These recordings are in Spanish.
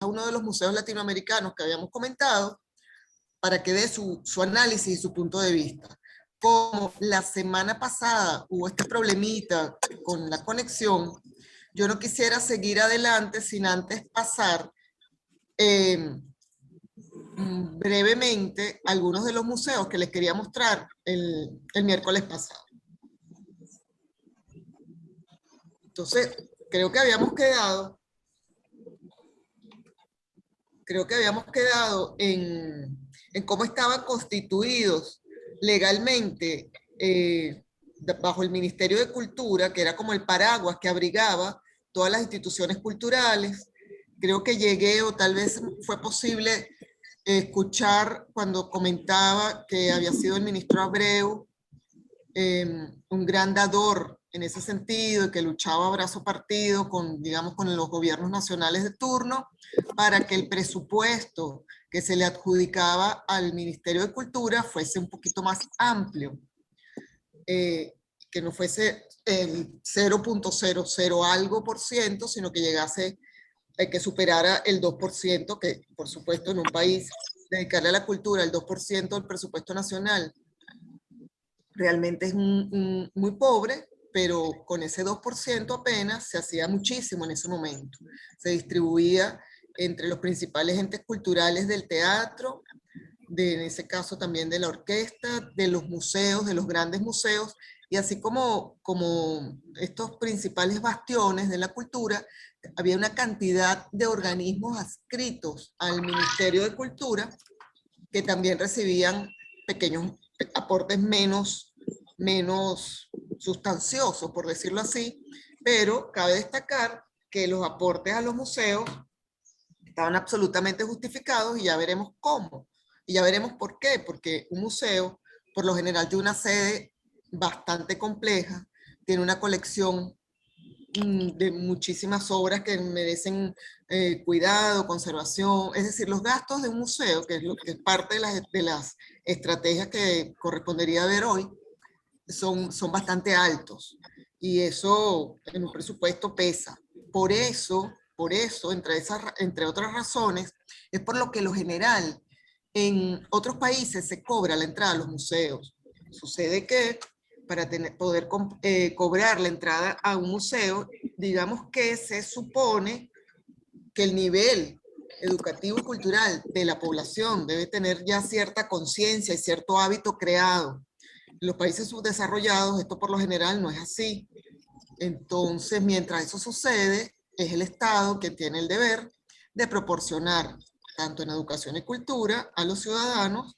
a uno de los museos latinoamericanos que habíamos comentado para que dé su análisis y su punto de vista. Como la semana pasada hubo este problemita con la conexión, yo no quisiera seguir adelante sin antes pasar brevemente algunos de los museos que les quería mostrar el miércoles pasado. Entonces, creo que habíamos quedado en cómo estaban constituidos legalmente bajo el Ministerio de Cultura, que era como el paraguas que abrigaba todas las instituciones culturales. Creo que llegué, o tal vez fue posible escuchar cuando comentaba que había sido el ministro Abreu un gran dador en ese sentido, que luchaba a brazo partido con, digamos, con los gobiernos nacionales de turno, para que el presupuesto que se le adjudicaba al Ministerio de Cultura fuese un poquito más amplio, que no fuese el 0.00 algo por ciento, sino que llegase, que superara el 2%, que por supuesto en un país dedicarle a la cultura el 2% del presupuesto nacional realmente es muy pobre, pero con ese 2% apenas se hacía muchísimo en ese momento. Se distribuía entre los principales entes culturales del teatro, en ese caso también de la orquesta, de los museos, de los grandes museos, y así como estos principales bastiones de la cultura, había una cantidad de organismos adscritos al Ministerio de Cultura que también recibían pequeños aportes menos sustanciosos, por decirlo así, pero cabe destacar que los aportes a los museos estaban absolutamente justificados y ya veremos cómo. Y ya veremos por qué, porque un museo por lo general tiene una sede bastante compleja, tiene una colección de muchísimas obras que merecen cuidado, conservación, es decir, los gastos de un museo, que es lo que es parte de las estrategias que correspondería ver hoy, son bastante altos y eso en un presupuesto pesa. Por eso, entre otras razones, es por lo que lo general en otros países se cobra la entrada a los museos. Sucede que para poder cobrar la entrada a un museo, digamos que se supone que el nivel educativo y cultural de la población debe tener ya cierta conciencia y cierto hábito creado. En los países subdesarrollados esto por lo general no es así. Entonces, mientras eso sucede, es el Estado que tiene el deber de proporcionar, tanto en educación y cultura, a los ciudadanos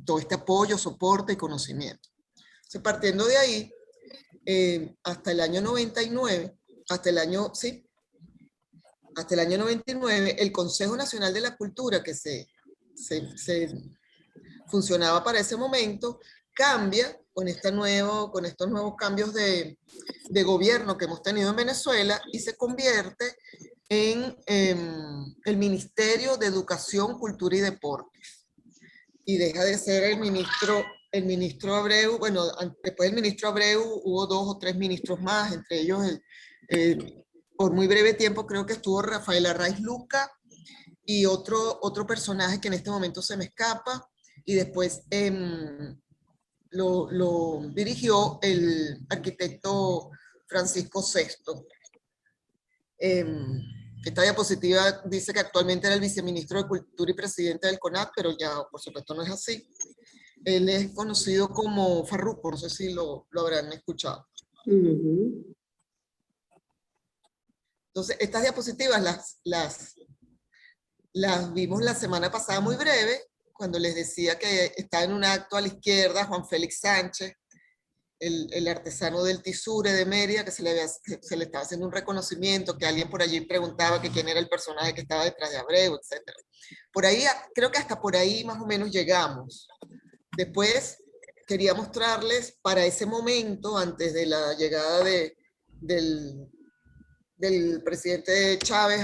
todo este apoyo, soporte y conocimiento. Entonces, partiendo de ahí, hasta el año 99, hasta el año 99, el Consejo Nacional de la Cultura, que se funcionaba para ese momento, cambia con estos nuevos cambios de gobierno que hemos tenido en Venezuela y se convierte en el Ministerio de Educación, Cultura y Deportes. Y deja de ser el ministro Abreu. Bueno, después del ministro Abreu hubo 2 o 3 ministros más, entre ellos por muy breve tiempo creo que estuvo Rafael Arraiz Luca y otro personaje que en este momento se me escapa, y después lo dirigió el arquitecto Francisco Sesto. Esta diapositiva dice que actualmente era el viceministro de Cultura y presidente del CONAC, pero ya por supuesto no es así. Él es conocido como Farruco, no sé si lo habrán escuchado. Entonces, estas diapositivas las vimos la semana pasada muy breve, cuando les decía que estaba en un acto a la izquierda Juan Félix Sánchez, el artesano del Tisure de Mérida, que se le estaba haciendo un reconocimiento, que alguien por allí preguntaba que quién era el personaje que estaba detrás de Abreu, etc. Por ahí, creo que hasta por ahí más o menos llegamos. Después quería mostrarles para ese momento, antes de la llegada del presidente Chávez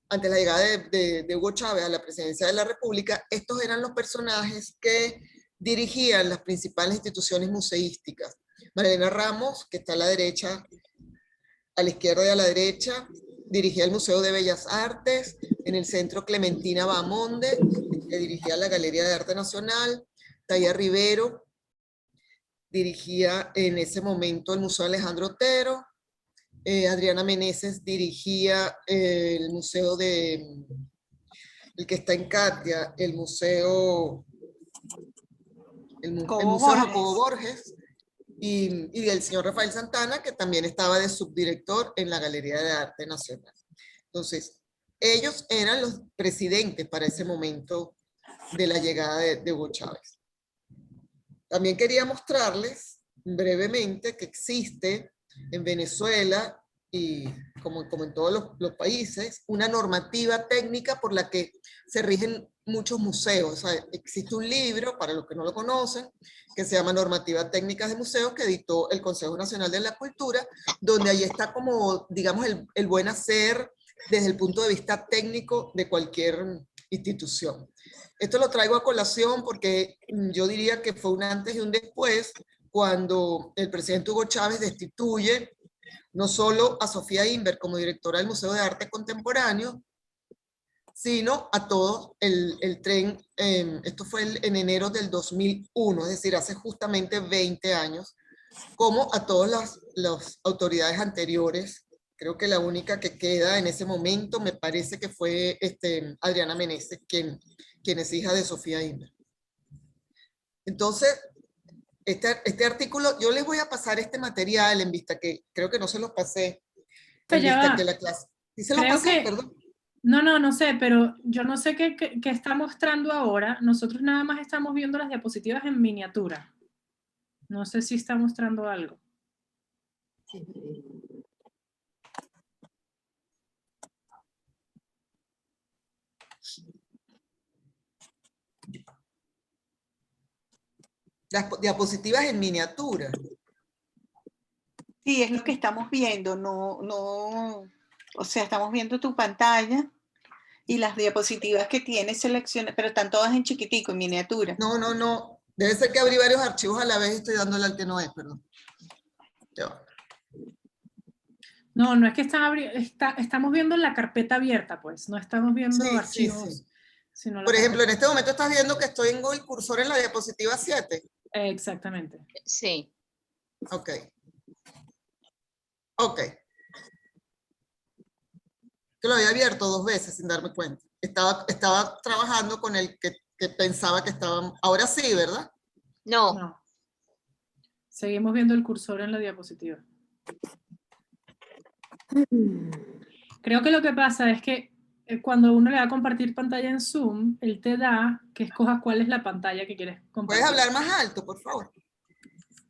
ante la llegada de Hugo Chávez a la presidencia de la República, estos eran los personajes que dirigían las principales instituciones museísticas. María Elena Ramos, que está a la derecha, a la izquierda y a la derecha, dirigía el Museo de Bellas Artes, en el Centro Clementina Bahamonde, que dirigía la Galería de Arte Nacional. Taya Rivero dirigía en ese momento el Museo Alejandro Otero. Adriana Meneses dirigía el museo el que está en Katia, el museo Jacobo Borges, y el señor Rafael Santana, que también estaba de subdirector en la Galería de Arte Nacional. Entonces, ellos eran los presidentes para ese momento de la llegada de Hugo Chávez. También quería mostrarles brevemente que existe en Venezuela y como en todos los países, una normativa técnica por la que se rigen muchos museos. O sea, existe un libro, para los que no lo conocen, que se llama Normativa Técnicas de Museos, que editó el Consejo Nacional de la Cultura, donde ahí está como, digamos, el buen hacer desde el punto de vista técnico de cualquier institución. Esto lo traigo a colación porque yo diría que fue un antes y un después cuando el presidente Hugo Chávez destituye no solo a Sofía Inver como directora del Museo de Arte Contemporáneo, sino a todo el tren. Esto fue en enero del 2001, es decir, hace justamente 20 años, como a todas las autoridades anteriores. Creo que la única que queda en ese momento me parece que fue Adriana Meneses, quien es hija de Sofía Inver. Entonces, este artículo, yo les voy a pasar este material en vista que creo que no se los pasé en vista que la clase. ¿Sí se los pasé? Perdón. No sé, pero yo no sé qué está mostrando ahora. Nosotros nada más estamos viendo las diapositivas en miniatura. No sé si está mostrando algo. Las diapositivas en miniatura. Sí, es lo que estamos viendo, o sea, estamos viendo tu pantalla y las diapositivas que tienes seleccionadas, pero están todas en chiquitico, en miniatura. No, debe ser que abrí varios archivos a la vez y estoy dándole al que no es, perdón. No es que estamos viendo la carpeta abierta, pues, no estamos viendo archivos. Sí. Sino por ejemplo, en este momento estás viendo que estoy en el cursor en la diapositiva 7. Exactamente. Sí. Ok. Que lo había abierto 2 veces sin darme cuenta. Estaba trabajando con el que pensaba que estaba. Ahora sí, ¿verdad? No. Seguimos viendo el cursor en la diapositiva. Creo que lo que pasa es que cuando uno le da a compartir pantalla en Zoom, él te da que escojas cuál es la pantalla que quieres compartir. ¿Puedes hablar más alto, por favor?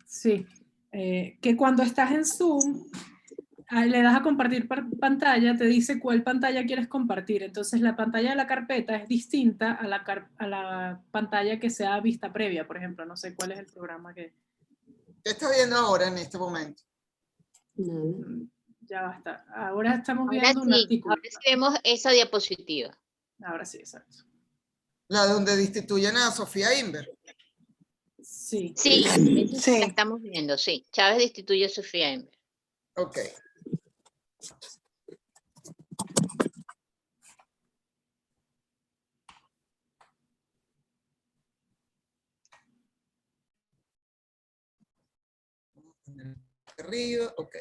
Sí. Que cuando estás en Zoom, le das a compartir pantalla, te dice cuál pantalla quieres compartir. Entonces la pantalla de la carpeta es distinta a la pantalla que sea vista previa, por ejemplo. No sé cuál es el programa que... ¿Qué estás viendo ahora en este momento? Ya basta. Ahora estamos viendo un artículo. Ahora sí vemos esa diapositiva. Ahora sí, exacto. La donde destituyen a Sofía Inver. Sí. Sí, la estamos viendo, sí. Chávez destituye a Sofía Inver. Ok. Arriba, ok.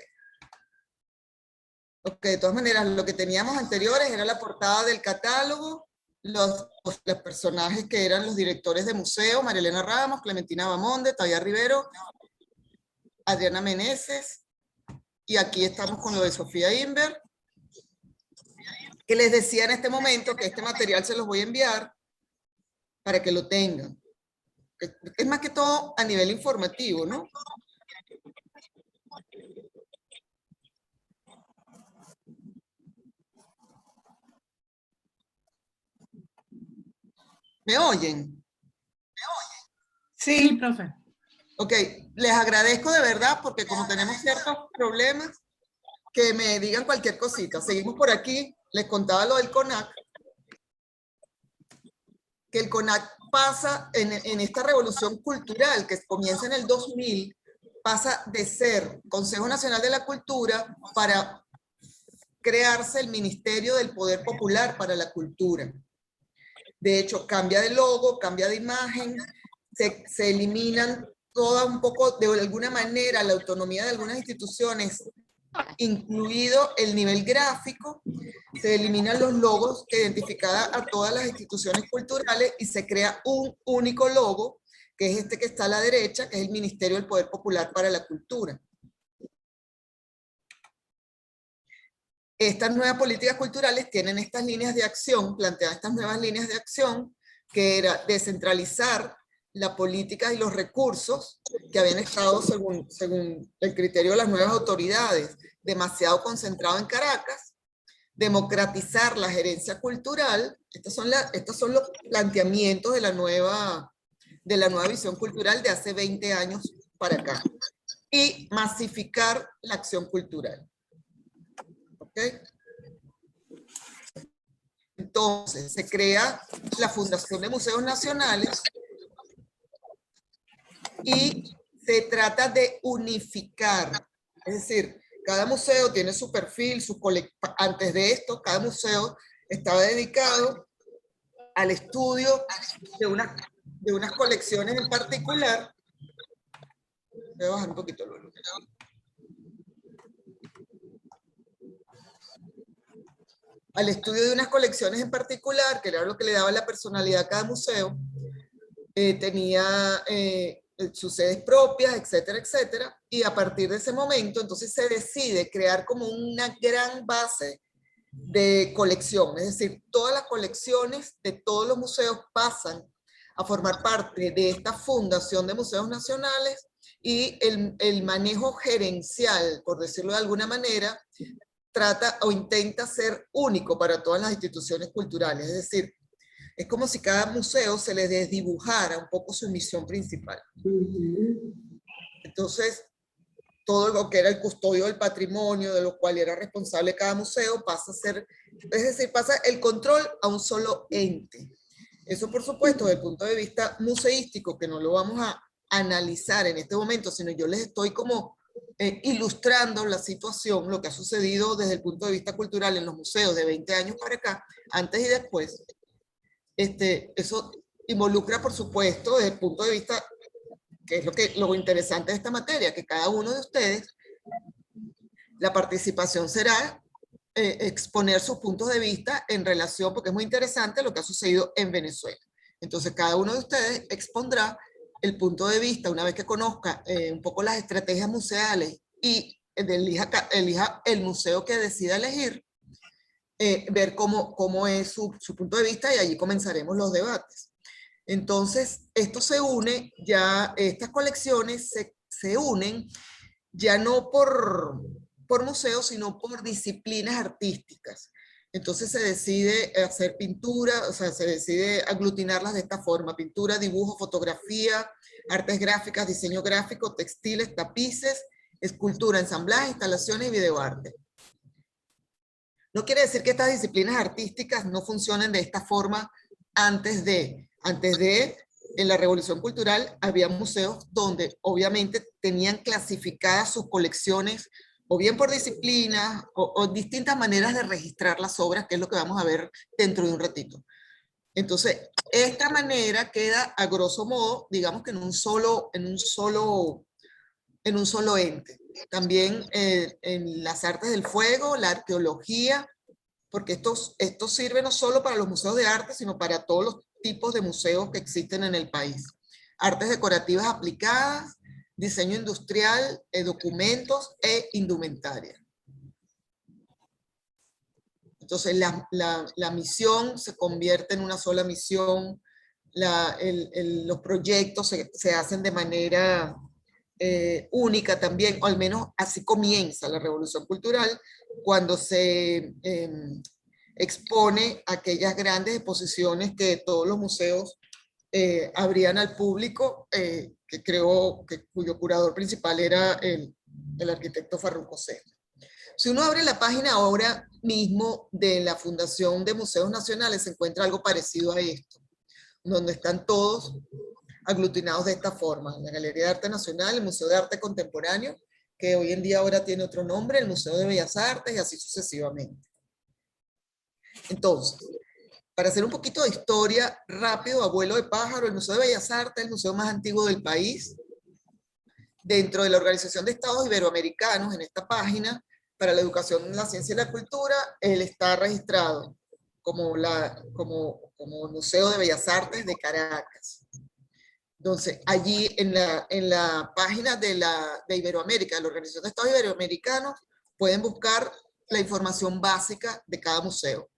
Ok, de todas maneras, lo que teníamos anteriores era la portada del catálogo, los personajes que eran los directores de museo, Marilena Ramos, Clementina Bahamonde, Taya Rivero, Adriana Meneses, y aquí estamos con lo de Sofía Inver, que les decía en este momento que este material se los voy a enviar para que lo tengan. Es más que todo a nivel informativo, ¿no? ¿Me oyen? Sí, profe. Ok, les agradezco de verdad porque como tenemos ciertos problemas, que me digan cualquier cosita. Seguimos por aquí, les contaba lo del CONAC, que el CONAC pasa en esta revolución cultural que comienza en el 2000, pasa de ser Consejo Nacional de la Cultura para crearse el Ministerio del Poder Popular para la Cultura. De hecho, cambia de logo, cambia de imagen, se eliminan toda un poco, de alguna manera, la autonomía de algunas instituciones, incluido el nivel gráfico, se eliminan los logos que identificaban a todas las instituciones culturales y se crea un único logo, que es este que está a la derecha, que es el Ministerio del Poder Popular para la Cultura. Estas nuevas políticas culturales tienen estas líneas de acción, plantean estas nuevas líneas de acción, que era descentralizar la política y los recursos que habían estado, según el criterio de las nuevas autoridades, demasiado concentrado en Caracas, democratizar la gerencia cultural. Estos son los planteamientos de la nueva visión cultural de hace 20 años para acá. Y masificar la acción cultural. ¿Ok? Entonces, se crea la Fundación de Museos Nacionales y se trata de unificar. Es decir, cada museo tiene su perfil, antes de esto, cada museo estaba dedicado al estudio de unas colecciones en particular. Voy a bajar un poquito la luz. Al estudio de unas colecciones en particular, que era lo que le daba la personalidad a cada museo. Tenía sus sedes propias, etcétera, etcétera, y a partir de ese momento, entonces se decide crear como una gran base de colección, es decir, todas las colecciones de todos los museos pasan a formar parte de esta Fundación de Museos Nacionales y el manejo gerencial, por decirlo de alguna manera, trata o intenta ser único para todas las instituciones culturales, es decir, es como si cada museo se le desdibujara un poco su misión principal. Entonces, todo lo que era el custodio del patrimonio, de lo cual era responsable cada museo, pasa a ser, es decir, pasa el control a un solo ente. Eso, por supuesto, desde el punto de vista museístico, que no lo vamos a analizar en este momento, sino yo les estoy como ilustrando la situación, lo que ha sucedido desde el punto de vista cultural en los museos de 20 años para acá, antes y después. Eso involucra, por supuesto, desde el punto de vista, que es lo interesante de esta materia, que cada uno de ustedes, la participación será exponer sus puntos de vista en relación, porque es muy interesante lo que ha sucedido en Venezuela. Entonces, cada uno de ustedes expondrá el punto de vista, una vez que conozca un poco las estrategias museales y elija el museo que decida elegir, ver cómo es su punto de vista y allí comenzaremos los debates. Entonces, esto se une, ya estas colecciones se unen ya no por museos, sino por disciplinas artísticas. Entonces se decide hacer pintura, o sea, se decide aglutinarlas de esta forma: pintura, dibujo, fotografía, artes gráficas, diseño gráfico, textiles, tapices, escultura, ensamblaje, instalaciones y videoarte. No quiere decir que estas disciplinas artísticas no funcionen de esta forma antes de en la Revolución Cultural había museos donde obviamente tenían clasificadas sus colecciones o bien por disciplinas o distintas maneras de registrar las obras, que es lo que vamos a ver dentro de un ratito. Entonces, esta manera queda a grosso modo, digamos que en un solo ente. También en las artes del fuego, la arqueología, porque esto sirve no solo para los museos de arte, sino para todos los tipos de museos que existen en el país. Artes decorativas aplicadas, diseño industrial, documentos e indumentaria. Entonces la misión se convierte en una sola misión, los proyectos se hacen de manera única también, o al menos así comienza la Revolución Cultural, cuando se expone aquellas grandes exposiciones que todos los museos abrían al público, cuyo curador principal era el arquitecto Farruko Serra. Si uno abre la página ahora mismo de la Fundación de Museos Nacionales, se encuentra algo parecido a esto, donde están todos aglutinados de esta forma: la Galería de Arte Nacional, el Museo de Arte Contemporáneo que hoy en día ahora tiene otro nombre, el Museo de Bellas Artes, y así sucesivamente. Entonces, para hacer un poquito de historia rápido, abuelo de pájaro, el Museo de Bellas Artes es el museo más antiguo del país. Dentro de la Organización de Estados Iberoamericanos, en esta página, para la educación, la ciencia y la cultura, él está registrado como Museo de Bellas Artes de Caracas. Entonces, allí en la página de Iberoamérica, de la Organización de Estados Iberoamericanos, pueden buscar la información básica de cada museo.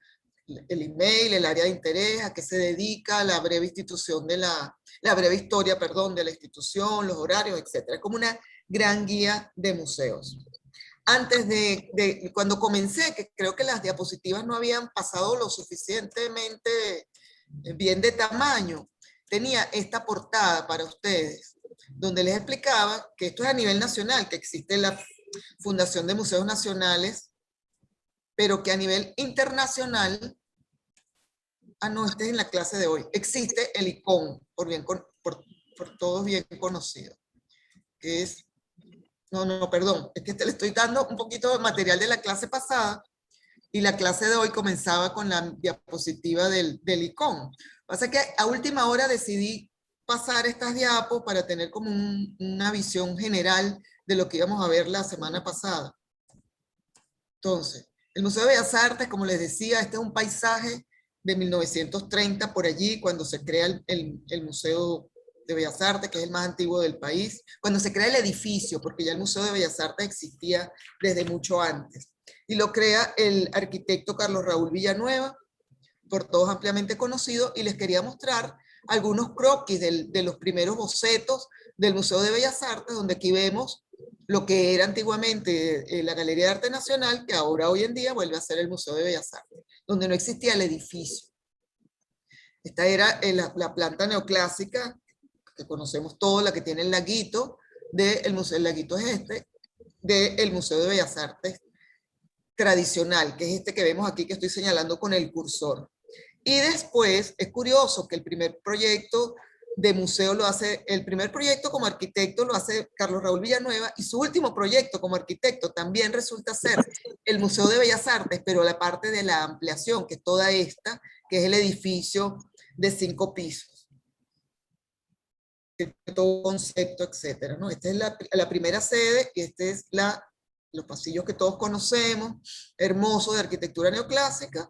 El email, el área de interés, a qué se dedica, la breve institución la breve historia, perdón, de la institución, los horarios, etc. Es como una gran guía de museos. Antes cuando comencé, que creo que las diapositivas no habían pasado lo suficientemente bien de tamaño, tenía esta portada para ustedes, donde les explicaba que esto es a nivel nacional, que existe la Fundación de Museos Nacionales, pero que a nivel internacional, no, este es en la clase de hoy, existe el ICON, por todos bien conocido, que es, perdón, es que le estoy dando un poquito de material de la clase pasada, y la clase de hoy comenzaba con la diapositiva del ICON. Pasa que a última hora decidí pasar estas diapos para tener como una visión general de lo que íbamos a ver la semana pasada. Entonces, el Museo de Bellas Artes, como les decía, este es un paisaje de 1930 por allí, cuando se crea el Museo de Bellas Artes, que es el más antiguo del país, cuando se crea el edificio, porque ya el Museo de Bellas Artes existía desde mucho antes. Y lo crea el arquitecto Carlos Raúl Villanueva, por todos ampliamente conocido, y les quería mostrar algunos croquis de los primeros bocetos del Museo de Bellas Artes, donde aquí vemos lo que era antiguamente la Galería de Arte Nacional, que ahora hoy en día vuelve a ser el Museo de Bellas Artes, donde no existía el edificio. Esta era la planta neoclásica, que conocemos todos, la que tiene el laguito, el laguito es este, del Museo de Bellas Artes tradicional, que es este que vemos aquí que estoy señalando con el cursor. Y después es curioso que el primer proyecto de museo el primer proyecto como arquitecto lo hace Carlos Raúl Villanueva, y su último proyecto como arquitecto también resulta ser el Museo de Bellas Artes, pero la parte de la ampliación, que es toda esta, que es el edificio de 5 pisos. Todo concepto, etcétera, ¿no? Esta es la primera sede, y este es los pasillos que todos conocemos, hermosos, de arquitectura neoclásica,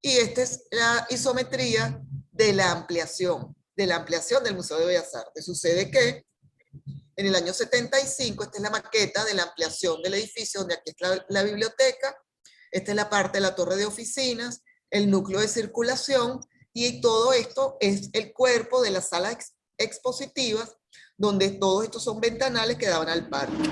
y esta es la isometría de la ampliación del Museo de Bellas Artes. Sucede que en el año 75, esta es la maqueta de la ampliación del edificio, donde aquí está la biblioteca, esta es la parte de la torre de oficinas, el núcleo de circulación, y todo esto es el cuerpo de las salas expositivas, donde todos estos son ventanales que daban al parque.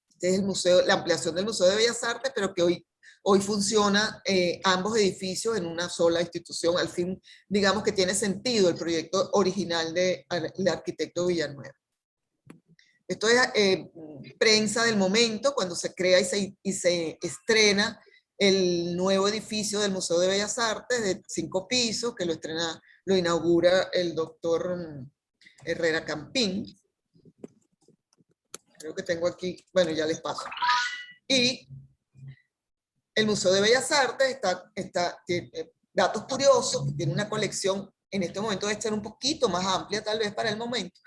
Este es la ampliación del Museo de Bellas Artes, pero que hoy funciona ambos edificios en una sola institución. Al fin, digamos que tiene sentido el proyecto original del arquitecto Villanueva. Esto es prensa del momento, cuando se crea y se estrena el nuevo edificio del Museo de Bellas Artes de 5 pisos, que lo inaugura el doctor Herrera Campín. Creo que tengo aquí, bueno, ya les paso. Y el Museo de Bellas Artes tiene datos curiosos, tiene una colección, en este momento debe ser un poquito más amplia tal vez para el momento.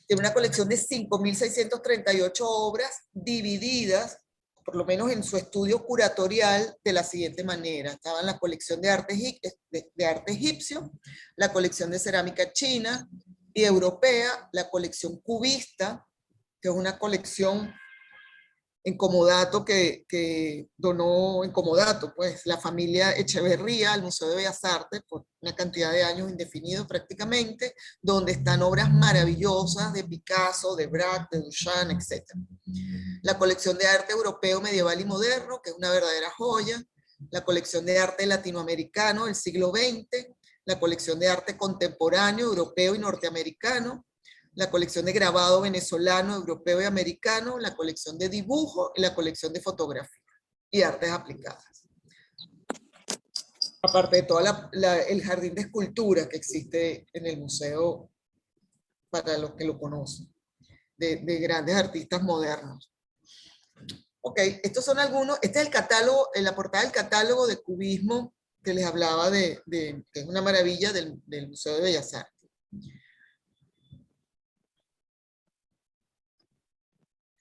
Tiene una colección de 5.638 obras divididas, por lo menos en su estudio curatorial, de la siguiente manera. Estaba en la colección de arte egipcio, la colección de cerámica china y europea, la colección cubista, que es una colección en comodato que donó en comodato, pues, la familia Echeverría al Museo de Bellas Artes por una cantidad de años indefinidos prácticamente, donde están obras maravillosas de Picasso, de Braque, de Duchamp, etc. La colección de arte europeo medieval y moderno, que es una verdadera joya, la colección de arte latinoamericano del siglo XX, la colección de arte contemporáneo europeo y norteamericano, la colección de grabado venezolano, europeo y americano, la colección de dibujo y la colección de fotografía y artes aplicadas. Aparte de todo el jardín de escultura que existe en el museo para los que lo conocen, de grandes artistas modernos. Ok, estos son algunos, este es el catálogo, en la portada del catálogo de cubismo que les hablaba que es una maravilla del Museo de Bellas Artes.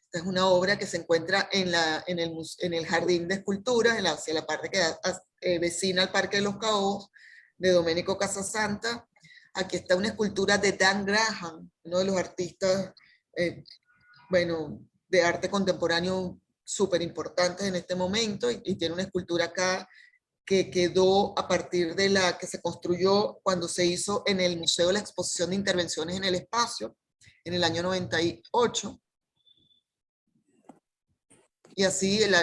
Esta es una obra que se encuentra en el Jardín de Esculturas, hacia la parte que vecina al Parque de los Caobos, de Domenico Casasanta. Aquí está una escultura de Dan Graham, uno de los artistas, bueno, de arte contemporáneo súper importantes en este momento, y tiene una escultura acá que quedó a partir de la que se construyó cuando se hizo en el Museo de la Exposición de Intervenciones en el Espacio, en el año 98. Y así el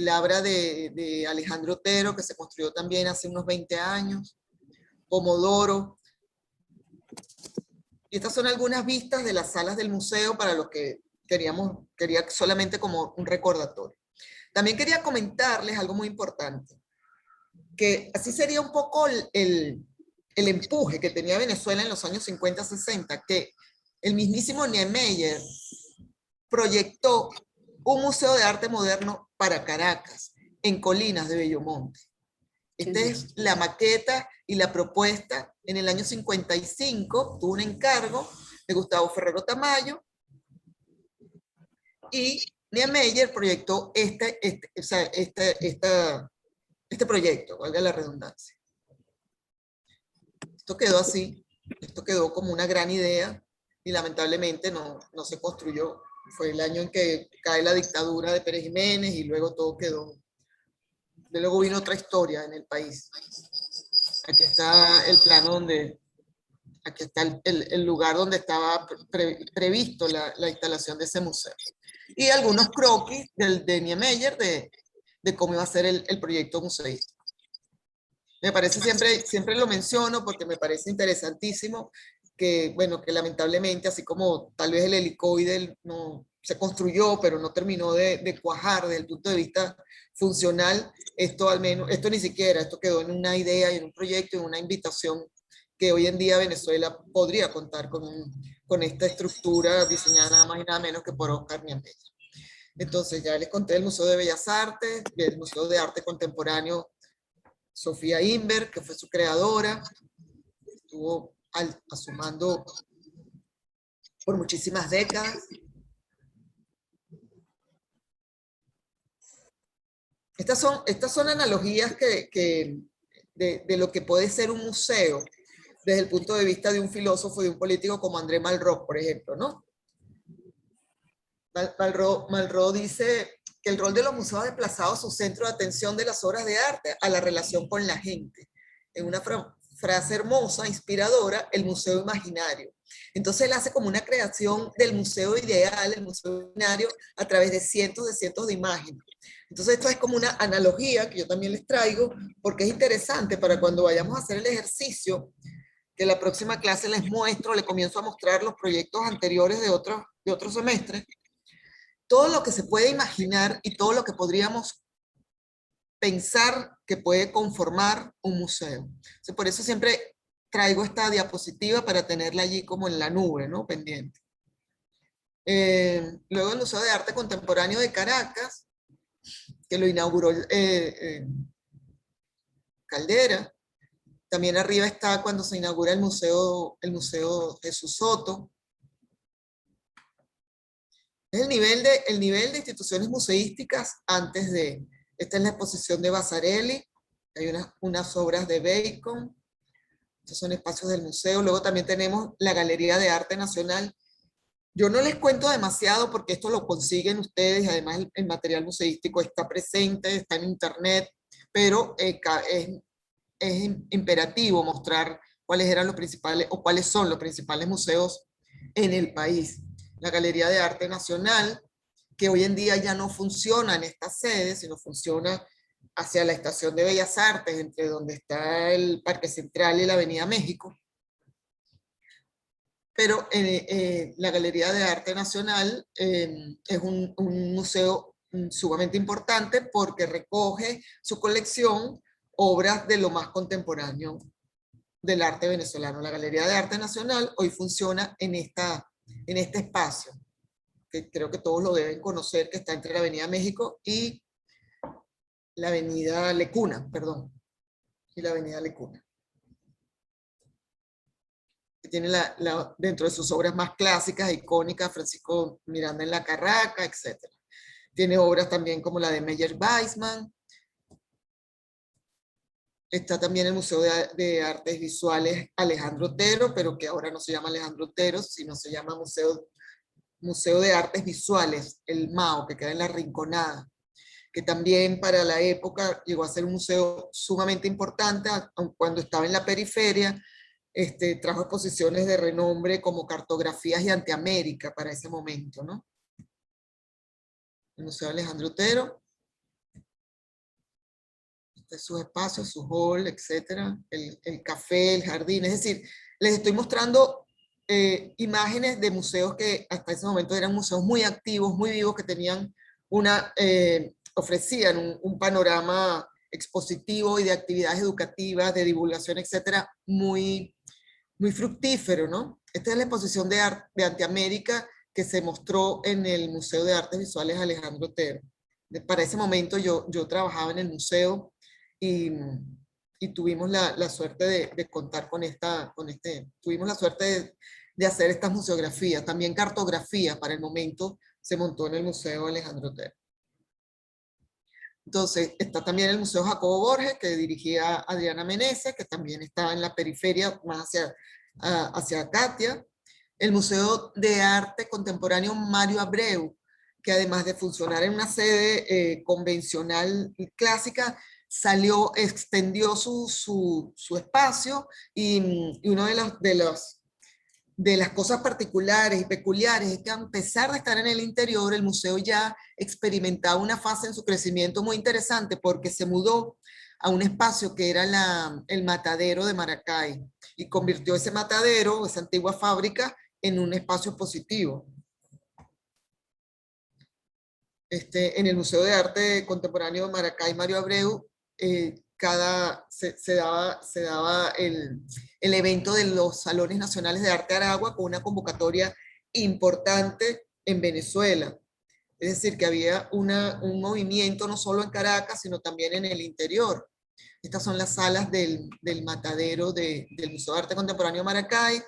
obra de Alejandro Otero, que se construyó también hace unos 20 años, Pomodoro. Y estas son algunas vistas de las salas del museo para los que quería solamente como un recordatorio. También quería comentarles algo muy importante, que así sería un poco el empuje que tenía Venezuela en los años 50, 60, que el mismísimo Niemeyer proyectó un museo de arte moderno para Caracas, en Colinas de Bellomonte. Esta es la maqueta y la propuesta. En el año 55 tuvo un encargo de Gustavo Ferrero Tamayo, y Niemeyer proyectó este proyecto, valga la redundancia. Esto quedó así, esto quedó como una gran idea, y lamentablemente no se construyó. Fue el año en que cae la dictadura de Pérez Jiménez, y luego todo quedó. De luego vino otra historia en el país. Aquí está el plano donde, aquí está el lugar donde estaba previsto la instalación de ese museo. Y algunos croquis de Niemeyer de cómo iba a ser el proyecto museístico. Me parece, siempre lo menciono porque me parece interesantísimo que, bueno, que lamentablemente, así como tal vez el helicoide no se construyó, pero no terminó de cuajar desde el punto de vista funcional, esto ni siquiera, esto quedó en una idea y en un proyecto, en una invitación, que hoy en día Venezuela podría contar con esta estructura diseñada nada más y nada menos que por Oscar Niemeyer. Entonces ya les conté el Museo de Bellas Artes, el Museo de Arte Contemporáneo Sofía Inver, que fue su creadora, estuvo asomando por muchísimas décadas. Estas son analogías de lo que puede ser un museo desde el punto de vista de un filósofo y de un político como André Malraux, por ejemplo, ¿no? Malraux dice que el rol de los museos ha desplazado su centro de atención de las obras de arte a la relación con la gente. En una frase hermosa, inspiradora, el museo imaginario. Entonces él hace como una creación del museo ideal, el museo imaginario, a través de cientos de imágenes. Entonces esto es como una analogía que yo también les traigo, porque es interesante para cuando vayamos a hacer el ejercicio, que la próxima clase les comienzo a mostrar los proyectos anteriores de otros semestres, todo lo que se puede imaginar y todo lo que podríamos pensar que puede conformar un museo. Entonces, por eso siempre traigo esta diapositiva para tenerla allí como en la nube, ¿no? Pendiente. Luego el Museo de Arte Contemporáneo de Caracas, que lo inauguró Caldera. También arriba está cuando se inaugura el Museo Jesús Soto. Es el nivel de instituciones museísticas antes de. Esta es la exposición de Vasarely, hay unas obras de Bacon, estos son espacios del museo. Luego también tenemos la Galería de Arte Nacional. Yo no les cuento demasiado porque esto lo consiguen ustedes, además el material museístico está presente, está en internet, pero es imperativo mostrar cuáles eran los principales, o cuáles son los principales museos en el país. La Galería de Arte Nacional, que hoy en día ya no funciona en esta sede, sino funciona hacia la Estación de Bellas Artes, entre donde está el Parque Central y la Avenida México. Pero la Galería de Arte Nacional es un museo sumamente importante porque recoge su colección obras de lo más contemporáneo del Arte Venezolano. La Galería de Arte Nacional hoy funciona en este espacio, que creo que todos lo deben conocer, que está entre la Avenida México y la Avenida Lecuna, perdón, y la Avenida Lecuna. Que tiene dentro de sus obras más clásicas, icónicas, Francisco Miranda en la Carraca, etc. Tiene obras también como la de Meyer Weissman. Está también el Museo de Artes Visuales Alejandro Otero, pero que ahora no se llama Alejandro Otero, sino se llama Museo de Artes Visuales, el MAO, que queda en La Rinconada, que también para la época llegó a ser un museo sumamente importante, aun cuando estaba en la periferia. Trajo exposiciones de renombre como Cartografías y Antiamérica para ese momento, ¿no? El Museo Alejandro Otero. Sus espacios, su hall, etcétera, el café, el jardín. Es decir, les estoy mostrando imágenes de museos que hasta ese momento eran museos muy activos, muy vivos, que tenían ofrecían un panorama expositivo y de actividades educativas, de divulgación, etcétera, muy fructífero, ¿no? Esta es la exposición de Antiamérica que se mostró en el Museo de Artes Visuales Alejandro Otero. Para ese momento yo trabajaba en el museo y tuvimos la suerte de contar tuvimos la suerte de hacer estas museografías, también cartografía para el momento se montó en el Museo Alejandro Otero. Entonces, está también el Museo Jacobo Borges, que dirigía Adriana Meneses, que también está en la periferia, más hacia Katia. El Museo de Arte Contemporáneo Mario Abreu, que además de funcionar en una sede convencional y clásica, extendió su espacio, y uno de las cosas particulares y peculiares es que, a pesar de estar en el interior, el museo ya experimentaba una fase en su crecimiento muy interesante, porque se mudó a un espacio que era el matadero de Maracay, y convirtió ese matadero, esa antigua fábrica, en un espacio expositivo. En el Museo de Arte Contemporáneo de Maracay, Mario Abreu, se daba el evento de los Salones Nacionales de Arte Aragua, con una convocatoria importante en Venezuela. Es decir, que había un movimiento no solo en Caracas, sino también en el interior. Estas son las salas del matadero del Museo de Arte Contemporáneo de Maracay.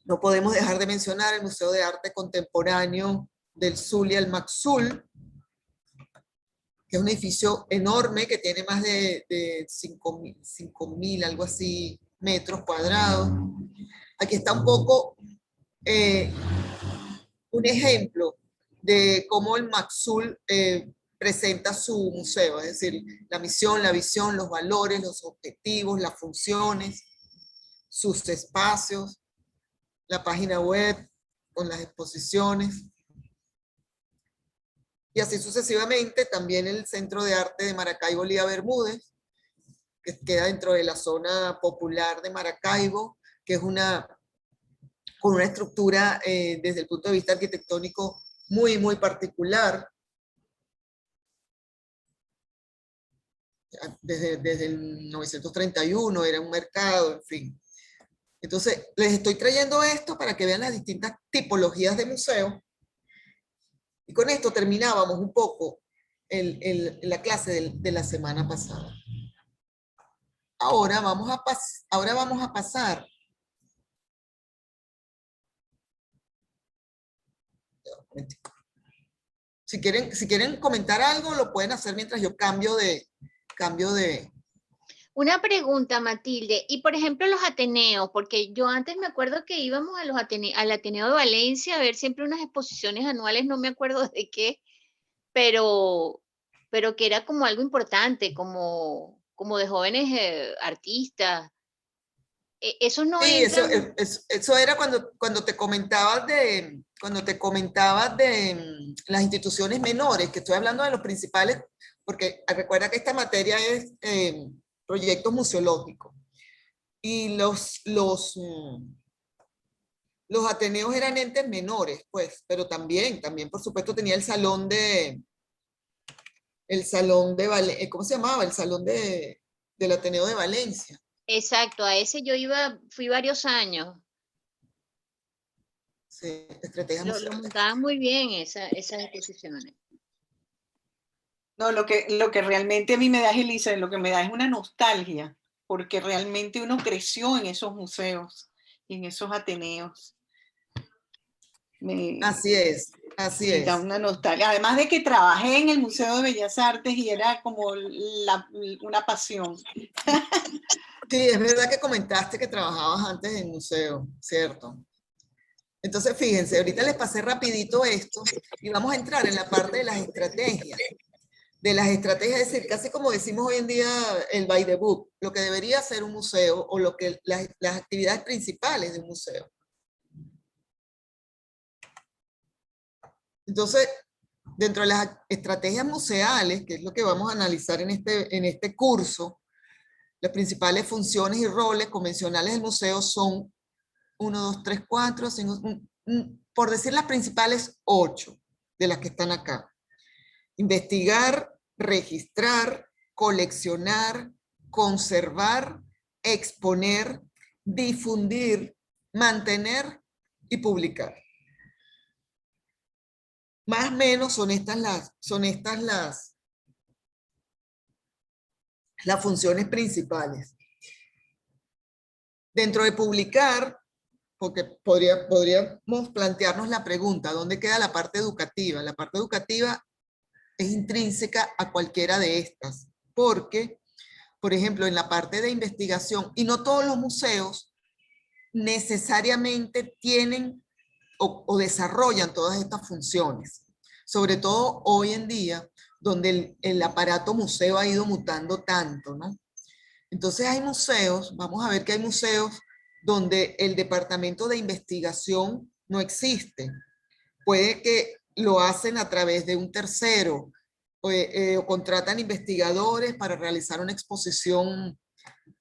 No podemos dejar de mencionar el Museo de Arte Contemporáneo del Zulia, el MACZUL, que es un edificio enorme que tiene más de 5.000, algo así, metros cuadrados. Aquí está un poco un ejemplo de cómo el MACZUL presenta su museo, es decir, la misión, la visión, los valores, los objetivos, las funciones, sus espacios, la página web con las exposiciones. Y así sucesivamente. También el Centro de Arte de Maracaibo Lía Bermúdez, que queda dentro de la zona popular de Maracaibo, que es con una estructura desde el punto de vista arquitectónico muy, muy particular. Desde el 1931 era un mercado, en fin. Entonces, les estoy trayendo esto para que vean las distintas tipologías de museos. Y con esto terminábamos un poco la clase de la semana pasada. Ahora vamos a pasar si quieren comentar algo, lo pueden hacer mientras yo cambio de... Una pregunta, Matilde, y por ejemplo los Ateneos, porque yo antes me acuerdo que íbamos al Ateneo de Valencia a ver siempre unas exposiciones anuales, no me acuerdo de qué, pero que era como algo importante, como de jóvenes artistas. Esos no Sí, entran. eso era cuando te comentaba de las instituciones menores, que estoy hablando de los principales, porque recuerda que esta materia es proyectos museológicos. Y los Ateneos eran entes menores, pues, pero también por supuesto tenía el salón de ¿cómo se llamaba? El salón del Ateneo de Valencia. Exacto, a ese yo fui varios años. Sí, estrategias Lo museales. montaban muy bien esas exposiciones. No, lo que realmente a mí me da, Elisa, lo que me da es una nostalgia, porque realmente uno creció en esos museos y en esos ateneos. Así es, así Me da es. una nostalgia. Además de que trabajé en el Museo de Bellas Artes y era como una pasión. Sí, es verdad que comentaste que trabajabas antes en museo, ¿cierto? Entonces, fíjense, ahorita les pasé rapidito esto y vamos a entrar en la parte de las estrategias. De las estrategias, es decir, casi como decimos hoy en día el by the book, lo que debería ser un museo o lo que las actividades principales de un museo. Entonces, dentro de las estrategias museales, que es lo que vamos a analizar en este curso, las principales funciones y roles convencionales del museo son 1, 2, 3, 4, 5, por decir las principales 8 de las que están acá. Investigar, registrar, coleccionar, conservar, exponer, difundir, mantener y publicar. Más o menos son estas las funciones principales. Dentro de publicar, porque podríamos plantearnos la pregunta, ¿dónde queda la parte educativa? La parte educativa es intrínseca a cualquiera de estas, porque, por ejemplo, en la parte de investigación, y no todos los museos necesariamente tienen o desarrollan todas estas funciones, sobre todo hoy en día, donde el aparato museo ha ido mutando tanto, ¿no? Entonces hay museos, vamos a ver que hay museos donde el departamento de investigación no existe. Puede que lo hacen a través de un tercero o contratan investigadores para realizar una exposición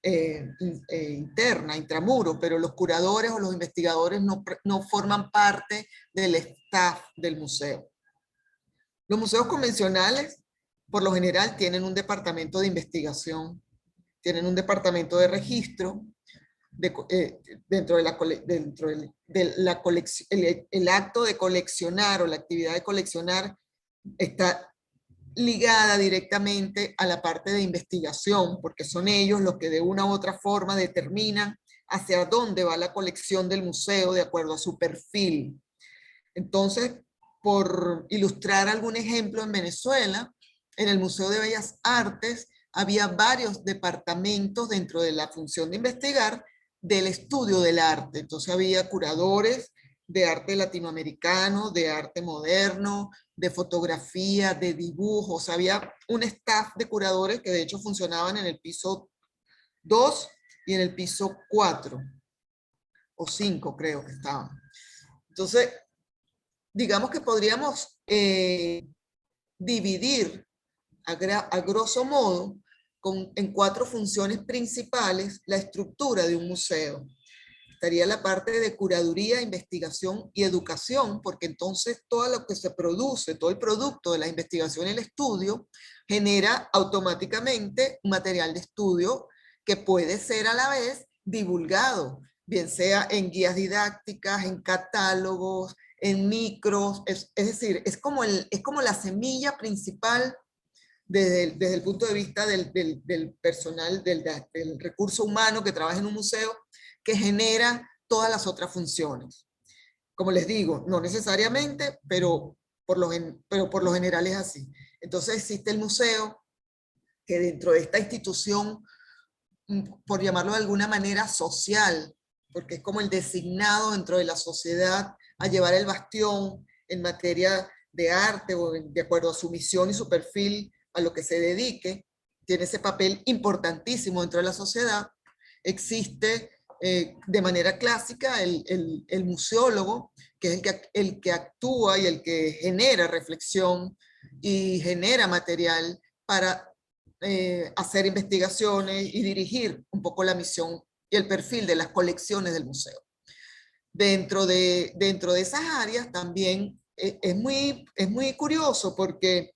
interna, intramuros, pero los curadores o los investigadores no forman parte del staff del museo. Los museos convencionales, por lo general, tienen un departamento de investigación, tienen un departamento de registro, dentro de la colección, el acto de coleccionar o la actividad de coleccionar está ligada directamente a la parte de investigación, porque son ellos los que de una u otra forma determinan hacia dónde va la colección del museo de acuerdo a su perfil. Entonces, por ilustrar algún ejemplo, en Venezuela, en el Museo de Bellas Artes, había varios departamentos dentro de la función de investigar del estudio del arte. Entonces había curadores de arte latinoamericano, de arte moderno, de fotografía, de dibujos. Había un staff de curadores que de hecho funcionaban en el piso 2 y en el piso 4 o 5 creo que estaban. Entonces, digamos que podríamos dividir a grosso modo en 4 funciones principales la estructura de un museo. Estaría la parte de curaduría, investigación y educación, porque entonces todo lo que se produce, todo el producto de la investigación y el estudio, genera automáticamente un material de estudio que puede ser a la vez divulgado, bien sea en guías didácticas, en catálogos, en micros, es decir, es como la semilla principal desde el punto de vista del personal, del recurso humano que trabaja en un museo, que genera todas las otras funciones. Como les digo, no necesariamente, pero por lo general es así. Entonces existe el museo que dentro de esta institución, por llamarlo de alguna manera social, porque es como el designado dentro de la sociedad a llevar el bastión en materia de arte o de acuerdo a su misión y su perfil a lo que se dedique, tiene ese papel importantísimo dentro de la sociedad. Existe de manera clásica el museólogo, que es el que actúa y el que genera reflexión y genera material para hacer investigaciones y dirigir un poco la misión y el perfil de las colecciones del museo. Dentro de esas áreas también es muy curioso porque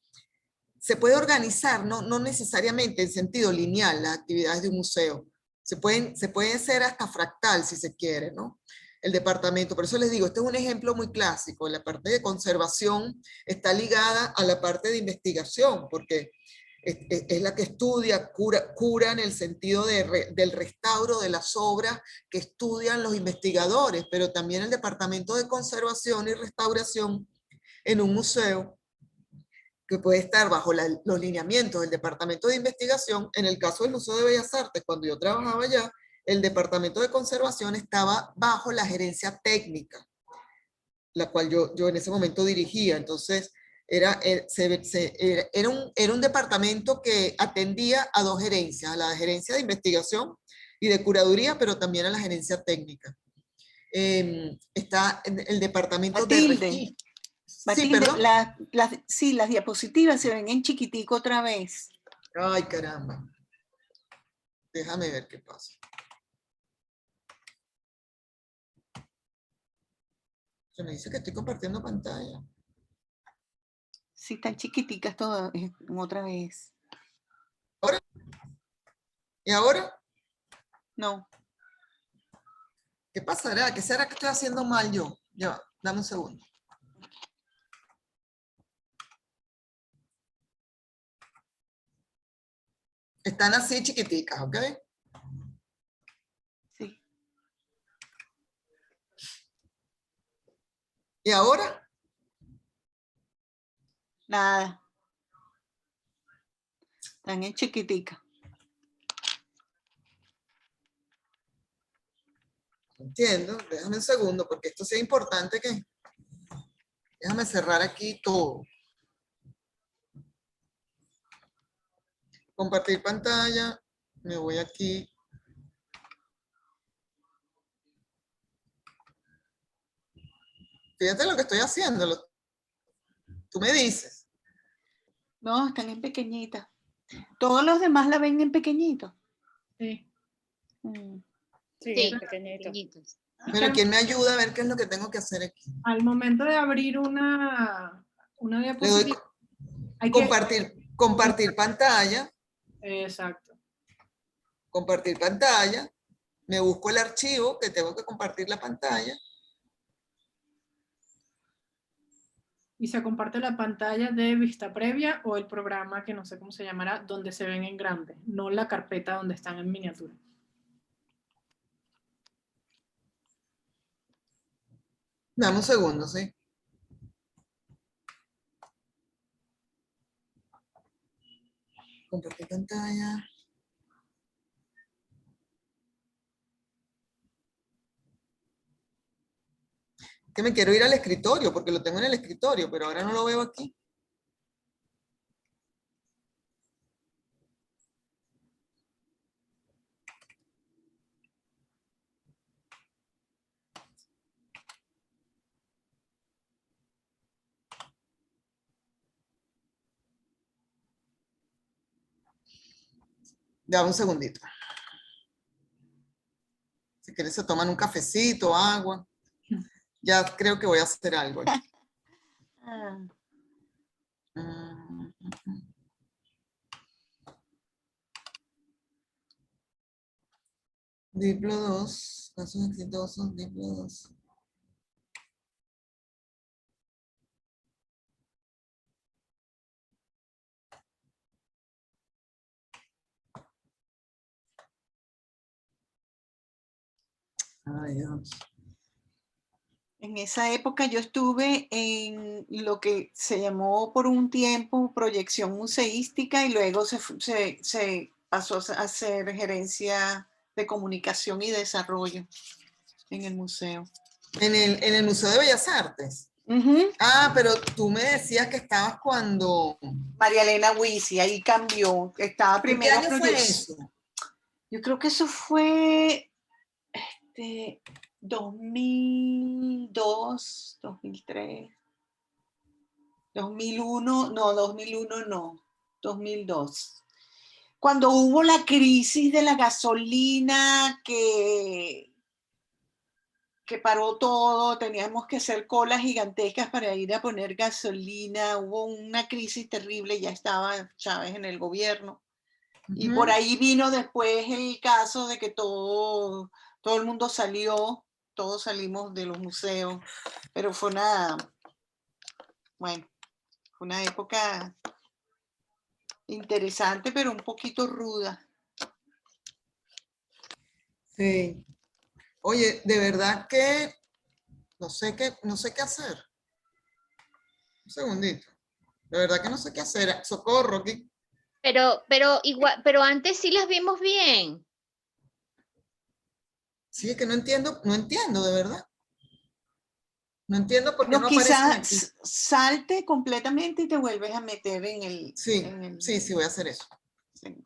se puede organizar, no necesariamente en sentido lineal, las actividades de un museo. se puede ser hasta fractal si se quiere, ¿no? El departamento, por eso les digo, este es un ejemplo muy clásico. La parte de conservación está ligada a la parte de investigación, porque es la que estudia, cura en el sentido del restauro de las obras que estudian los investigadores, pero también el departamento de conservación y restauración en un museo que puede estar bajo los lineamientos del departamento de investigación. En el caso del Museo de Bellas Artes, cuando yo trabajaba allá, el departamento de conservación estaba bajo la gerencia técnica, la cual yo en ese momento dirigía. Entonces, era un departamento que atendía a dos gerencias, a la gerencia de investigación y de curaduría, pero también a la gerencia técnica. Está en el departamento Matilde, de registro. Sí, Matilde, perdón. sí, las diapositivas se ven en chiquitico otra vez. Ay, caramba. Déjame ver qué pasa. Se me dice que estoy compartiendo pantalla. Sí, están chiquiticas todas otra vez. ¿Ahora? ¿Y ahora? No. ¿Qué pasará? ¿Qué será que estoy haciendo mal yo? Ya, dame un segundo. Están así chiquiticas, ¿ok? Sí. ¿Y ahora? Nada. Están en chiquitica. Entiendo. Déjame un segundo, porque esto sí es importante que... Déjame cerrar aquí todo. Compartir pantalla. Me voy aquí. Fíjate lo que estoy haciendo. Tú me dices. No, están en pequeñita. Todos los demás la ven en pequeñito. Sí. Mm. Sí, Sí, pequeñito. pequeñitos. Pero ¿quién me ayuda a ver qué es lo que tengo que hacer aquí? Al momento de abrir una Le doy diapositiva, hay que... compartir pantalla. Exacto. Compartir pantalla. Me busco el archivo que tengo que compartir la pantalla. Y se comparte la pantalla de vista previa o el programa que no sé cómo se llamará, donde se ven en grande, no la carpeta donde están en miniatura. Dame un segundo, ¿sí? Compartir pantalla. Que me quiero ir al escritorio, porque lo tengo en el escritorio, pero ahora no lo veo aquí. Dame un segundito. Si quieres se toman un cafecito, agua. Ya creo que voy a hacer algo aquí. Ah. Diplo 2, casos exitosos, Diplo 2. Ay, Dios. En esa época yo estuve en lo que se llamó por un tiempo proyección museística y luego se pasó a hacer gerencia de comunicación y desarrollo en el museo. En el Museo de Bellas Artes. Uh-huh. Ah, pero tú me decías que estabas cuando... María Elena Huisi, ahí cambió. Estaba ¿En qué primero año fue eso? Yo creo que eso fue 2002, 2003, 2001, no, 2001 no, 2002. Cuando hubo la crisis de la gasolina que paró todo, teníamos que hacer colas gigantescas para ir a poner gasolina, hubo una crisis terrible, ya estaba Chávez en el gobierno. Y por ahí vino después el caso de que todo el mundo salió, todos salimos de los museos, pero fue una época interesante, pero un poquito ruda. Sí. Oye, de verdad que no sé qué hacer. Un segundito. De verdad que no sé qué hacer. Socorro, aquí. Pero igual, pero antes sí las vimos bien. Sí, es que no entiendo, de verdad. No entiendo por qué Bueno, no aparecen aquí. quizás salte completamente y te vuelves a meter en el... Sí, sí, voy a hacer eso. Sí.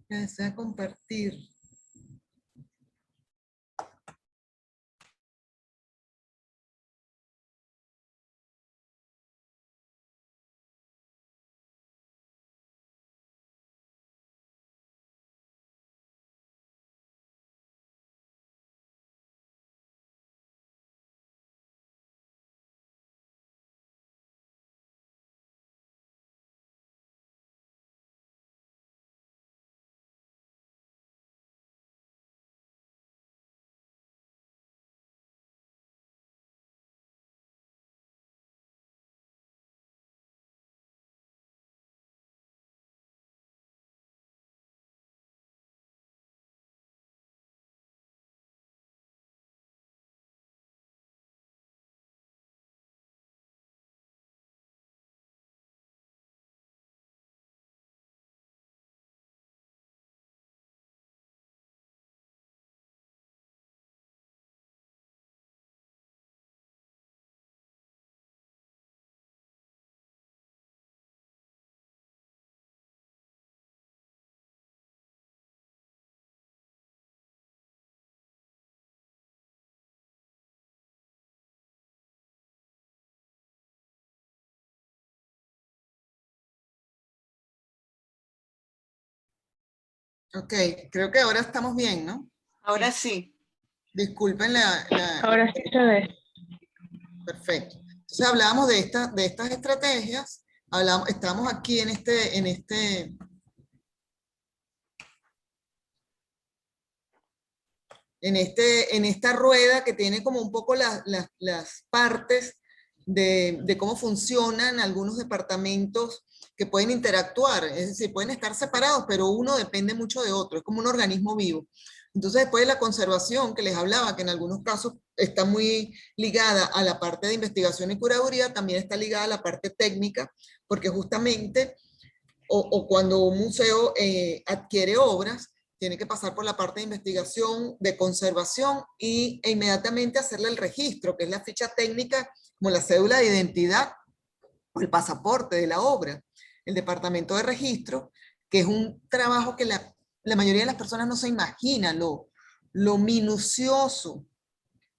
Desea compartir. Ok, creo que ahora estamos bien, ¿no? Ahora sí. Disculpen Ahora sí se ve. Perfecto. Entonces hablábamos de estas estrategias, estamos aquí en esta rueda que tiene como un poco las partes de cómo funcionan algunos departamentos que pueden interactuar, es decir, pueden estar separados, pero uno depende mucho de otro, es como un organismo vivo. Entonces, después de la conservación que les hablaba, que en algunos casos está muy ligada a la parte de investigación y curaduría, también está ligada a la parte técnica, porque justamente, o cuando un museo adquiere obras, tiene que pasar por la parte de investigación, de conservación e inmediatamente hacerle el registro, que es la ficha técnica, como la cédula de identidad o el pasaporte de la obra. El departamento de registro, que es un trabajo que la mayoría de las personas no se imagina lo minucioso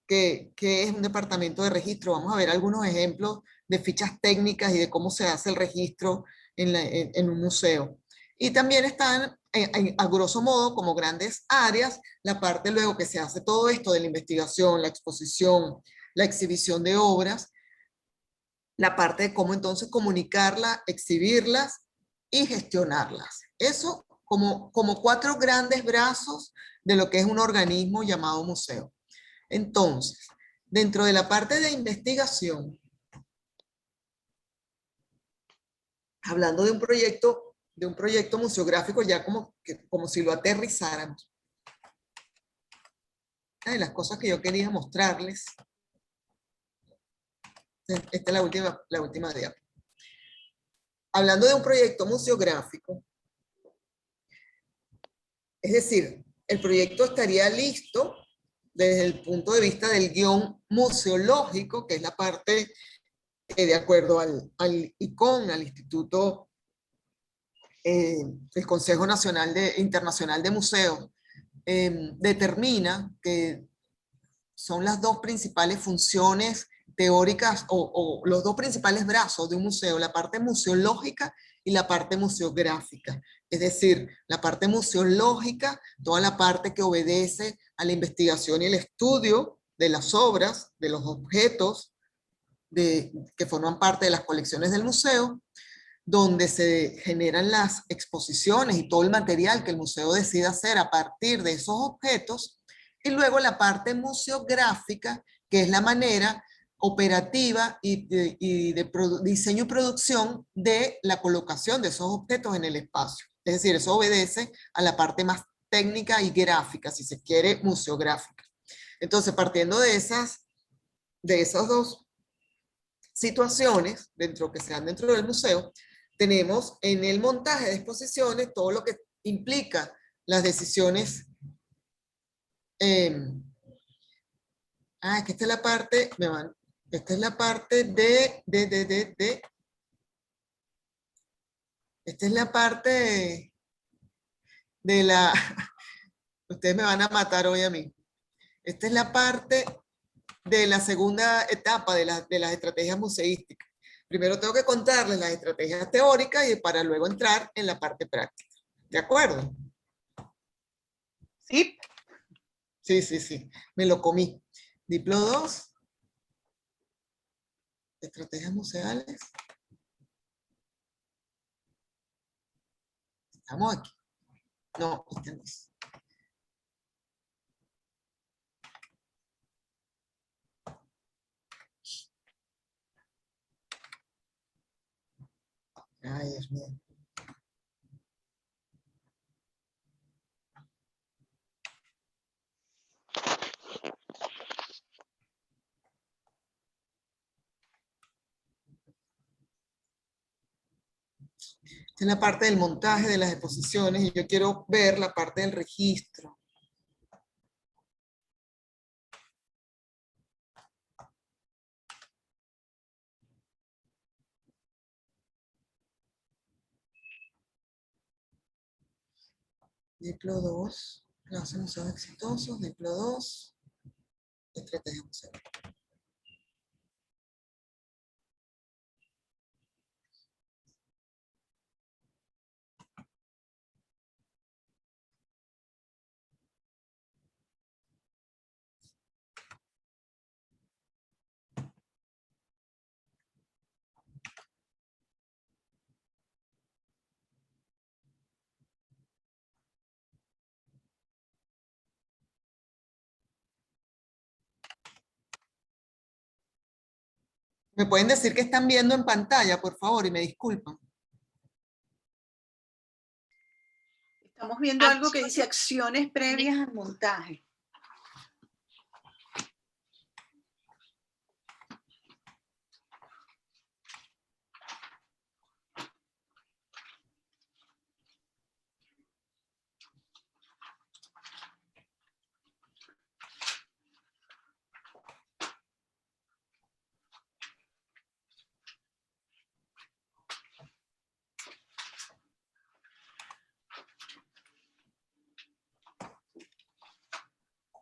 que es un departamento de registro. Vamos a ver algunos ejemplos de fichas técnicas y de cómo se hace el registro en un museo. Y también están, a grosso modo, como grandes áreas, la parte luego que se hace todo esto de la investigación, la exposición, la exhibición de obras, la parte de cómo entonces comunicarlas, exhibirlas y gestionarlas. Eso como cuatro grandes brazos de lo que es un organismo llamado museo. Entonces, dentro de la parte de investigación, hablando de un proyecto museográfico ya como si lo aterrizáramos. Una de las cosas que yo quería mostrarles, esta es la última diapositiva. Hablando de un proyecto museográfico, es decir, el proyecto estaría listo desde el punto de vista del guión museológico, que es la parte que de acuerdo al ICON, al Instituto, el Consejo Nacional Internacional de Museos, determina que son las dos principales funciones teóricas o los dos principales brazos de un museo, la parte museológica y la parte museográfica. Es decir, la parte museológica, toda la parte que obedece a la investigación y el estudio de las obras, de los objetos que forman parte de las colecciones del museo, donde se generan las exposiciones y todo el material que el museo decide hacer a partir de esos objetos, y luego la parte museográfica, que es la manera operativa y de diseño y producción de la colocación de esos objetos en el espacio. Es decir, eso obedece a la parte más técnica y gráfica, si se quiere, museográfica. Entonces, partiendo de esas dos situaciones que se dan dentro del museo, tenemos en el montaje de exposiciones todo lo que implica las decisiones. Es que esta es la parte, esta es la parte esta es la parte de la, ustedes me van a matar hoy a mí. Esta es la parte de la segunda etapa de las estrategias museísticas. Primero tengo que contarles las estrategias teóricas y para luego entrar en la parte práctica. ¿De acuerdo? Sí. Sí, sí, sí. Me lo comí. Diplo 2. Estrategias museales. Estamos aquí. No, este no es. Ay, Dios mío. Esta es la parte del montaje de las exposiciones y yo quiero ver la parte del registro. Diplo 2. Clase museos exitosos. Diplo 2. Estrategia museal. ¿Me pueden decir que están viendo en pantalla, por favor, y me disculpan? Estamos viendo algo que dice acciones previas al montaje.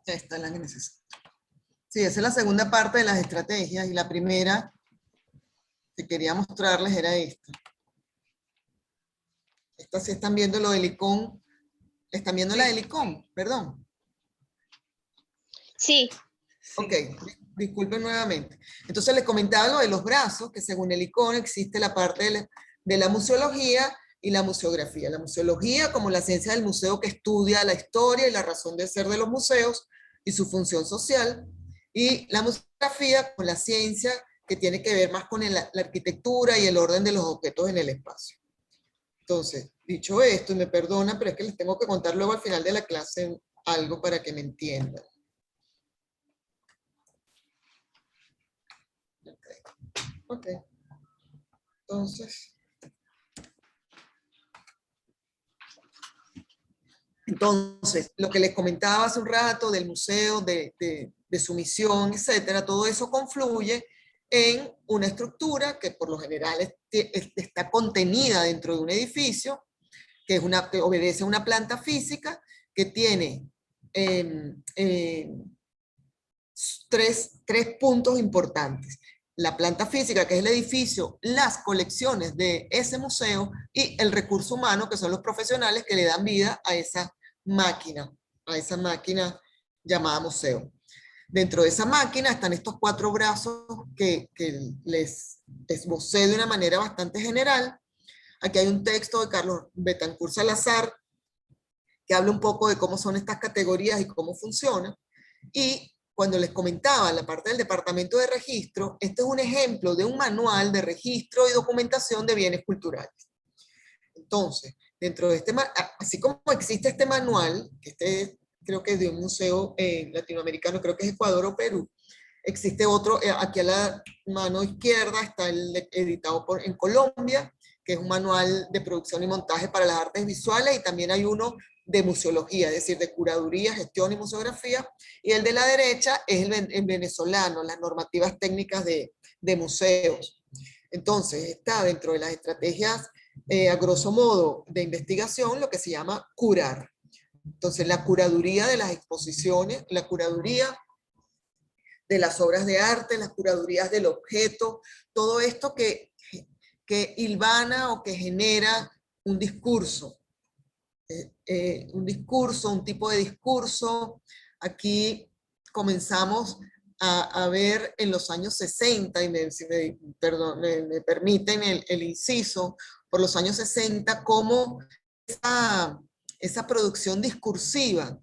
Esta es la que necesito. Sí, esa es la segunda parte de las estrategias, y la primera que quería mostrarles era esta. Esta sí están viendo lo del icón. ¿Están viendo la del icón? Perdón. Sí. Ok, disculpen nuevamente. Entonces les comentaba lo de los brazos, que según el icón existe la parte de la museología y la museografía. La museología como la ciencia del museo que estudia la historia y la razón de ser de los museos y su función social, y la museografía con la ciencia que tiene que ver más con la arquitectura y el orden de los objetos en el espacio. Entonces, dicho esto, y me perdonan, pero es que les tengo que contar luego al final de la clase algo para que me entiendan. Ok. Entonces, lo que les comentaba hace un rato del museo, de su misión, etcétera, todo eso confluye en una estructura que por lo general está contenida dentro de un edificio, que obedece a una planta física que tiene tres puntos importantes. La planta física, que es el edificio, las colecciones de ese museo, y el recurso humano, que son los profesionales que le dan vida a esa máquina llamada museo. Dentro de esa máquina están estos 4 brazos que les esbocé de una manera bastante general. Aquí hay un texto de Carlos Betancourt Salazar que habla un poco de cómo son estas categorías y cómo funcionan. Y cuando les comentaba la parte del departamento de registro, este es un ejemplo de un manual de registro y documentación de bienes culturales. Entonces, dentro de así como existe este manual, que creo que es de un museo latinoamericano, creo que es Ecuador o Perú, existe otro, aquí a la mano izquierda está el editado en Colombia, que es un manual de producción y montaje para las artes visuales, y también hay uno de museología, es decir, de curaduría, gestión y museografía, y el de la derecha es el venezolano, las normativas técnicas de museos. Entonces, está dentro de las estrategias, a grosso modo, de investigación, lo que se llama curar. Entonces, la curaduría de las exposiciones, la curaduría de las obras de arte, las curadurías del objeto, todo esto que hilvana o que genera un discurso. Un tipo de discurso. Aquí comenzamos a ver en los años 60, y si me permiten el inciso, por los años 60, cómo esa producción discursiva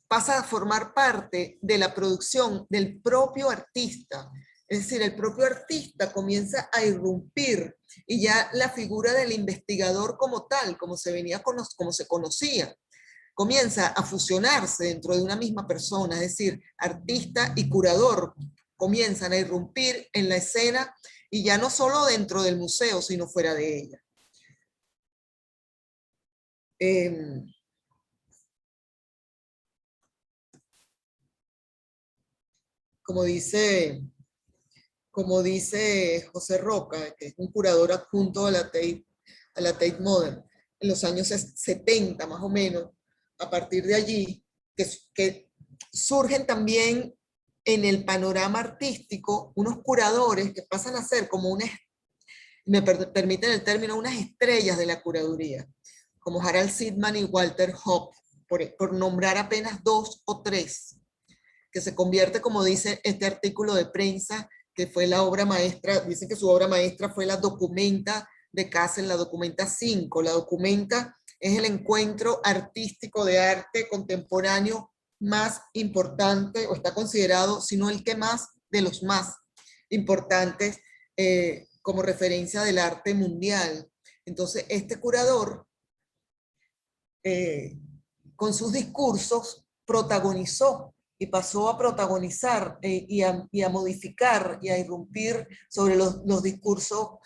pasa a formar parte de la producción del propio artista. Es decir, el propio artista comienza a irrumpir, y ya la figura del investigador como tal, como se conocía, comienza a fusionarse dentro de una misma persona. Es decir, artista y curador comienzan a irrumpir en la escena, y ya no solo dentro del museo, sino fuera de ella. Como dice José Roca, que es un curador adjunto a la Tate Modern, en los años 70 más o menos, a partir de allí, que surgen también en el panorama artístico unos curadores que pasan a ser como me permiten el término, unas estrellas de la curaduría, como Harald Sidman y Walter Hoppe, por nombrar apenas 2 o 3, que se convierte, como dice este artículo de prensa, que fue la obra maestra, dicen que su obra maestra fue la Documenta de Kassel, la Documenta 5. La Documenta es el encuentro artístico de arte contemporáneo más importante, o está considerado, si no el que más, de los más, importantes como referencia del arte mundial. Entonces, este curador, con sus discursos, protagonizó y pasó a protagonizar y a modificar y a irrumpir sobre los discursos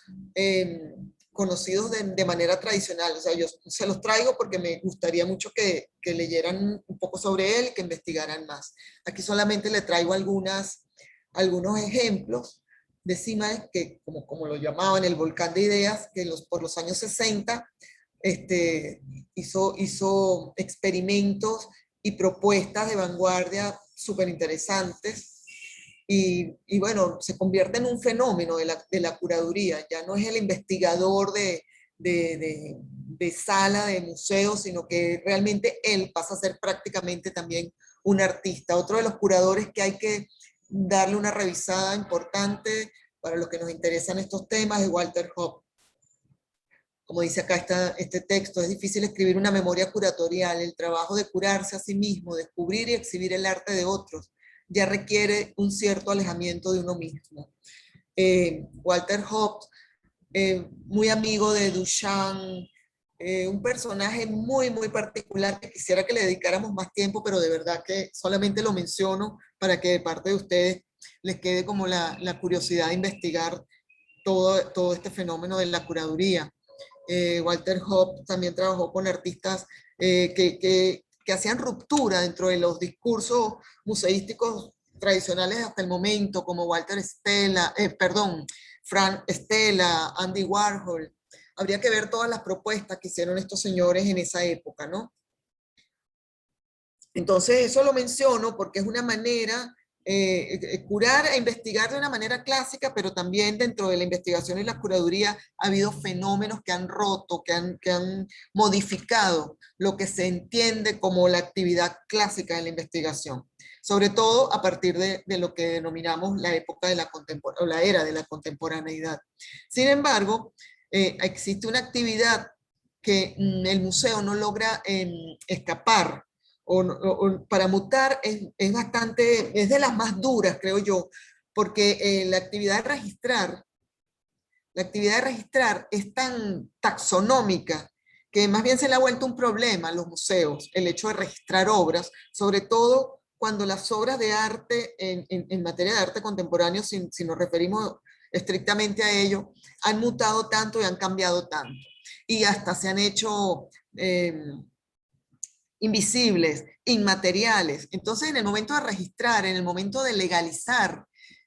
conocidos de manera tradicional. O sea, yo se los traigo porque me gustaría mucho que leyeran un poco sobre él y que investigaran más. Aquí solamente le traigo algunos ejemplos de Simaes, que como lo llamaban, el volcán de ideas, que por los años 60 hizo experimentos y propuestas de vanguardia súper interesantes. Y bueno, se convierte en un fenómeno de la curaduría. Ya no es el investigador de sala, de museo, sino que realmente él pasa a ser prácticamente también un artista. Otro de los curadores que hay que darle una revisada importante para los que nos interesan estos temas es Walter Hoppe. Como dice acá este texto, es difícil escribir una memoria curatorial. El trabajo de curarse a sí mismo, descubrir y exhibir el arte de otros, ya requiere un cierto alejamiento de uno mismo. Walter Hoppe, muy amigo de Duchamp, un personaje muy, muy particular que quisiera que le dedicáramos más tiempo, pero de verdad que solamente lo menciono para que de parte de ustedes les quede como la curiosidad de investigar todo este fenómeno de la curaduría. Walter Hoppe también trabajó con artistas que hacían ruptura dentro de los discursos museísticos tradicionales hasta el momento, como Frank Stella, Andy Warhol. Habría que ver todas las propuestas que hicieron estos señores en esa época, ¿no? Entonces, eso lo menciono porque es una manera curar e investigar de una manera clásica, pero también dentro de la investigación y la curaduría ha habido fenómenos que han roto, que han modificado lo que se entiende como la actividad clásica de la investigación, sobre todo a partir de lo que denominamos la época de la era de la contemporaneidad. Sin embargo, existe una actividad que el museo no logra escapar, o para mutar es de las más duras, creo yo, porque la actividad de registrar es tan taxonómica que más bien se le ha vuelto un problema a los museos, el hecho de registrar obras, sobre todo cuando las obras de arte, en materia de arte contemporáneo, si nos referimos estrictamente a ello, han mutado tanto y han cambiado tanto. Y hasta se han hecho invisibles, inmateriales. Entonces, en el momento de registrar, en el momento de legalizar,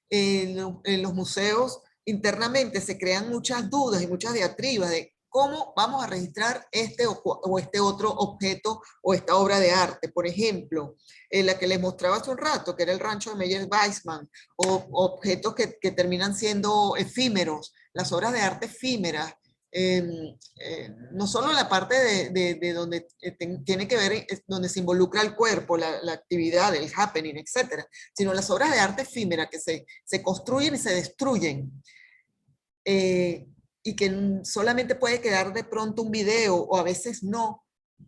en los museos internamente se crean muchas dudas y muchas diatribas de cómo vamos a registrar este o este otro objeto o esta obra de arte. Por ejemplo, la que les mostraba hace un rato, que era el rancho de Meyer Weissman, o objetos que terminan siendo efímeros, las obras de arte efímeras. No solo la parte de donde tiene que ver, donde se involucra el cuerpo, la actividad, el happening, etcétera, sino las obras de arte efímera que se construyen y se destruyen, y que solamente puede quedar de pronto un video o a veces no.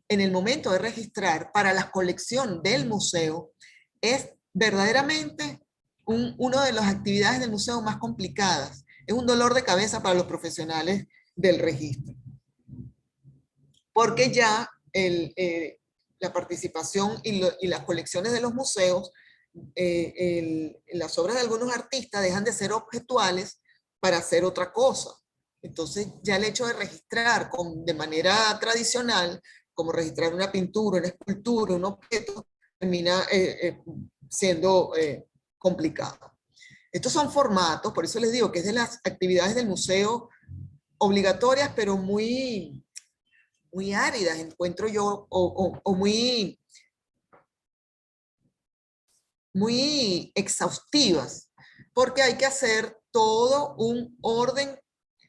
En el momento de registrar para la colección del museo es verdaderamente una de las actividades del museo más complicadas. Es un dolor de cabeza para los profesionales del registro, porque ya la participación y las colecciones de los museos, las obras de algunos artistas dejan de ser objetuales para hacer otra cosa. Entonces ya el hecho de registrar de manera tradicional, como registrar una pintura, una escultura, un objeto, termina siendo complicado. Estos son formatos, por eso les digo que es de las actividades del museo obligatorias, pero muy, muy áridas, encuentro yo, o muy, muy exhaustivas, porque hay que hacer todo un orden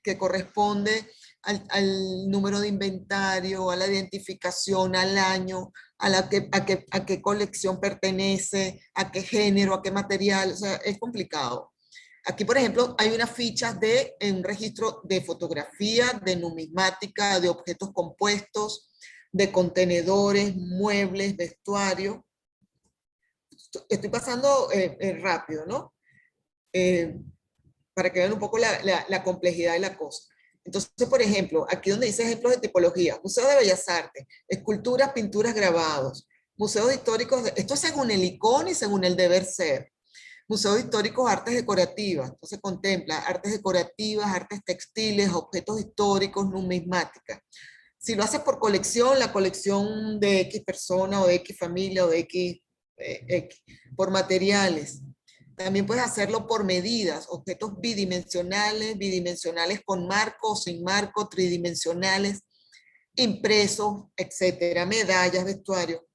que corresponde al número de inventario, a la identificación, al año, a qué colección pertenece, a qué género, a qué material, o sea, es complicado. Aquí, por ejemplo, hay unas fichas de un registro de fotografía, de numismática, de objetos compuestos, de contenedores, muebles, vestuario. Estoy pasando rápido, ¿no? para que vean un poco la complejidad de la cosa. Entonces, por ejemplo, aquí donde dice ejemplos de tipología, Museo de Bellas Artes, esculturas, pinturas, grabados, museos históricos, esto es según el ICON y según el deber ser. Museos históricos, artes decorativas, entonces contempla artes decorativas, artes textiles, objetos históricos, numismática. Si lo haces por colección, la colección de X persona o de X familia o de X, por materiales. También puedes hacerlo por medidas, objetos bidimensionales con marco o sin marco, tridimensionales, impresos, etcétera, medallas, vestuario.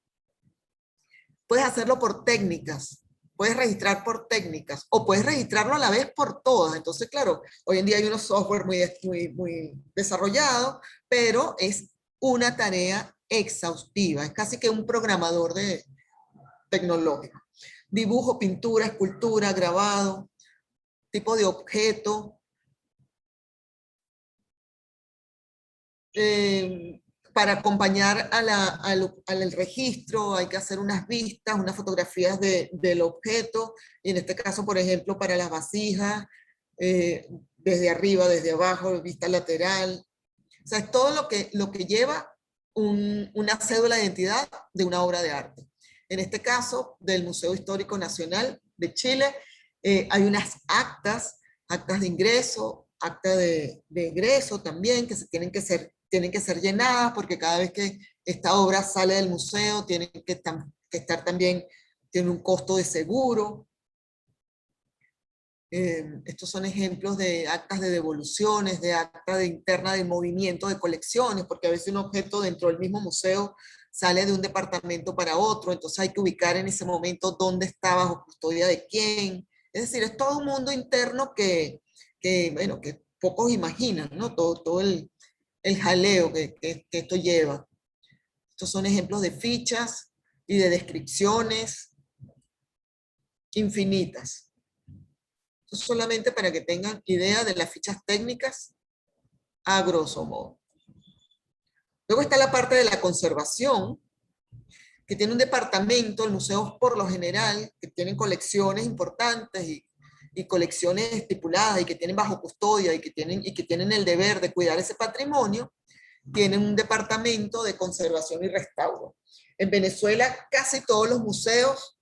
Puedes hacerlo por técnicas, puedes registrar por técnicas o puedes registrarlo a la vez por todas. Entonces, claro, hoy en día hay unos software muy desarrollados, pero es una tarea exhaustiva, es casi que un programador tecnológico. Dibujo, pintura, escultura, grabado, tipo de objeto. Para acompañar al registro hay que hacer unas vistas, unas fotografías del objeto, y en este caso, por ejemplo, para las vasijas, desde arriba, desde abajo, vista lateral. O sea, es todo lo que lleva una cédula de identidad de una obra de arte. En este caso, del Museo Histórico Nacional de Chile, hay unas actas de ingreso, acta de egreso también, que tienen que ser llenadas, porque cada vez que esta obra sale del museo, tienen que estar también, tiene un costo de seguro. Estos son ejemplos de actas de devoluciones, de acta interna de movimiento de colecciones, porque a veces un objeto dentro del mismo museo sale de un departamento para otro, entonces hay que ubicar en ese momento dónde está, bajo custodia de quién. Es decir, es todo un mundo interno que pocos imaginan, ¿no? Todo el jaleo que esto lleva. Estos son ejemplos de fichas y de descripciones infinitas. Esto solamente para que tengan idea de las fichas técnicas a grosso modo. Luego está la parte de la conservación, que tiene un departamento, el museo por lo general, que tienen colecciones importantes y colecciones estipuladas y que tienen bajo custodia y que tienen el deber de cuidar ese patrimonio, tienen un departamento de conservación y restauro. En Venezuela casi todos los museos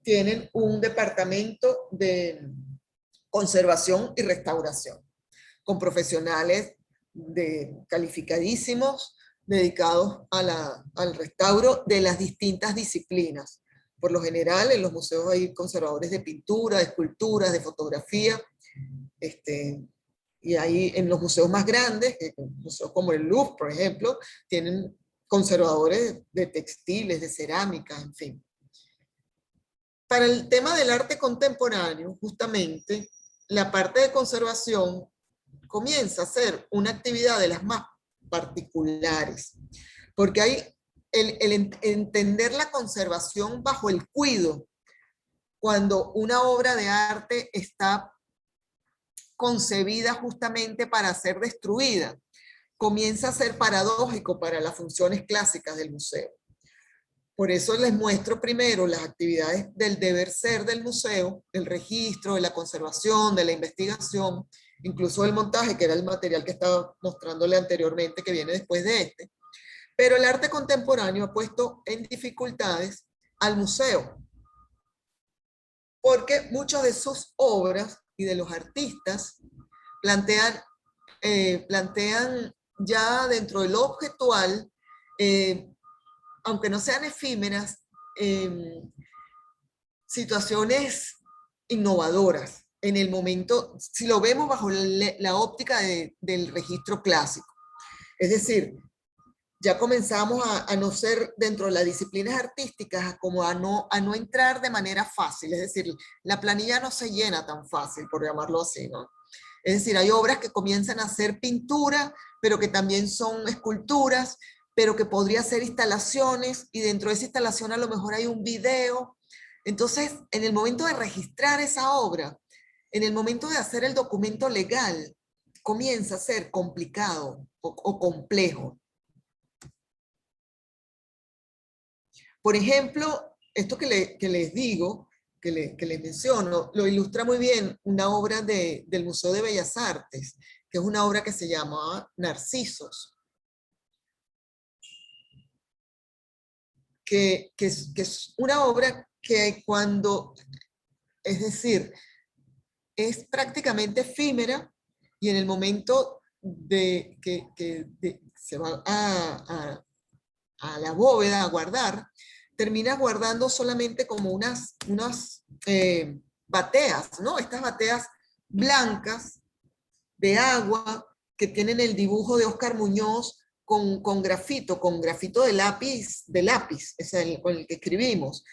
tienen un departamento de conservación y restauración, con profesionales calificadísimos dedicados al restauro de las distintas disciplinas. Por lo general, en los museos hay conservadores de pintura, de esculturas, de fotografía, y ahí en los museos más grandes, museos como el Louvre, por ejemplo, tienen conservadores de textiles, de cerámica, en fin. Para el tema del arte contemporáneo, justamente, la parte de conservación comienza a ser una actividad de las más particulares, porque hay el entender la conservación bajo el cuidado, cuando una obra de arte está concebida justamente para ser destruida, comienza a ser paradójico para las funciones clásicas del museo. Por eso les muestro primero las actividades del deber ser del museo, del registro, de la conservación, de la investigación, incluso del montaje, que era el material que estaba mostrándole anteriormente, que viene después de este. Pero el arte contemporáneo ha puesto en dificultades al museo, porque muchas de sus obras y de los artistas plantean ya dentro de lo objetual, aunque no sean efímeras, situaciones innovadoras en el momento, si lo vemos bajo la óptica del registro clásico. Es decir, ya comenzamos a no ser dentro de las disciplinas artísticas, como a no entrar de manera fácil, es decir, la planilla no se llena tan fácil, por llamarlo así, ¿no? Es decir, hay obras que comienzan a ser pintura, pero que también son esculturas, pero que podría ser instalaciones, y dentro de esa instalación a lo mejor hay un video. Entonces, en el momento de registrar esa obra, en el momento de hacer el documento legal, comienza a ser complicado o complejo. Por ejemplo, esto que les digo, que les menciono, lo ilustra muy bien una obra del Museo de Bellas Artes, que es una obra que se llama Narcisos, que es una obra que cuando, es decir, es prácticamente efímera y en el momento de que se va a la bóveda a guardar, termina guardando solamente como unas bateas, ¿no? Estas bateas blancas de agua que tienen el dibujo de Oscar Muñoz con grafito de lápiz, es el, con el que escribimos.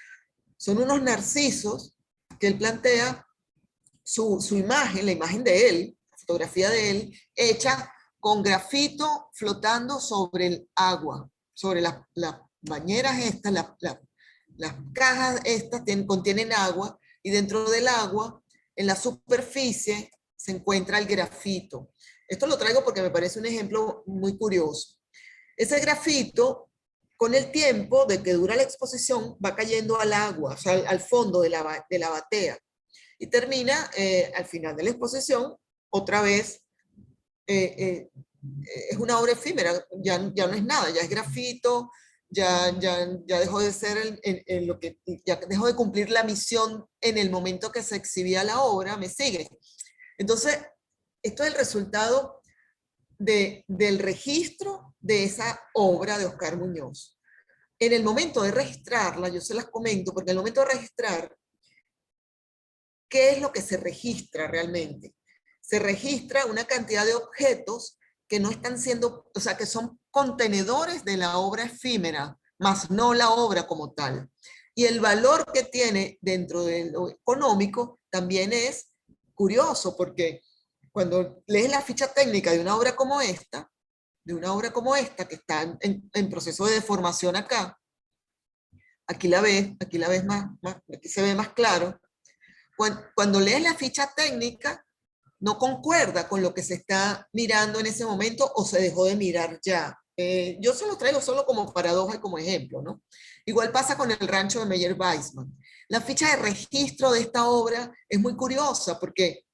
Son unos narcisos que él plantea su imagen, la imagen de él, la fotografía de él, hecha con grafito flotando sobre el agua, sobre las bañeras estas, las cajas estas contienen agua, y dentro del agua, en la superficie, se encuentra el grafito. Esto lo traigo porque me parece un ejemplo muy curioso. Ese grafito, con el tiempo de que dura la exposición, va cayendo al agua, o sea, al fondo de la batea. Y termina al final de la exposición, otra vez, es una obra efímera, ya no es nada, ya es grafito, ya dejó de ser lo que, ya dejó de cumplir la misión en el momento que se exhibía la obra, ¿me sigue? Entonces, esto es el resultado del registro de esa obra de Oscar Muñoz. En el momento de registrarla, yo se las comento, porque en el momento de registrar, ¿qué es lo que se registra realmente? Se registra una cantidad de objetos que no están siendo, o sea, que son contenedores de la obra efímera, más no la obra como tal. Y el valor que tiene dentro de lo económico también es curioso, porque cuando lees la ficha técnica de una obra como esta, que está en proceso de deformación acá, aquí la ves más, aquí se ve más claro. Cuando lees la ficha técnica, no concuerda con lo que se está mirando en ese momento o se dejó de mirar ya. Yo se lo traigo solo como paradoja y como ejemplo, ¿no? Igual pasa con el rancho de Meyer Weissman. La ficha de registro de esta obra es muy curiosa porque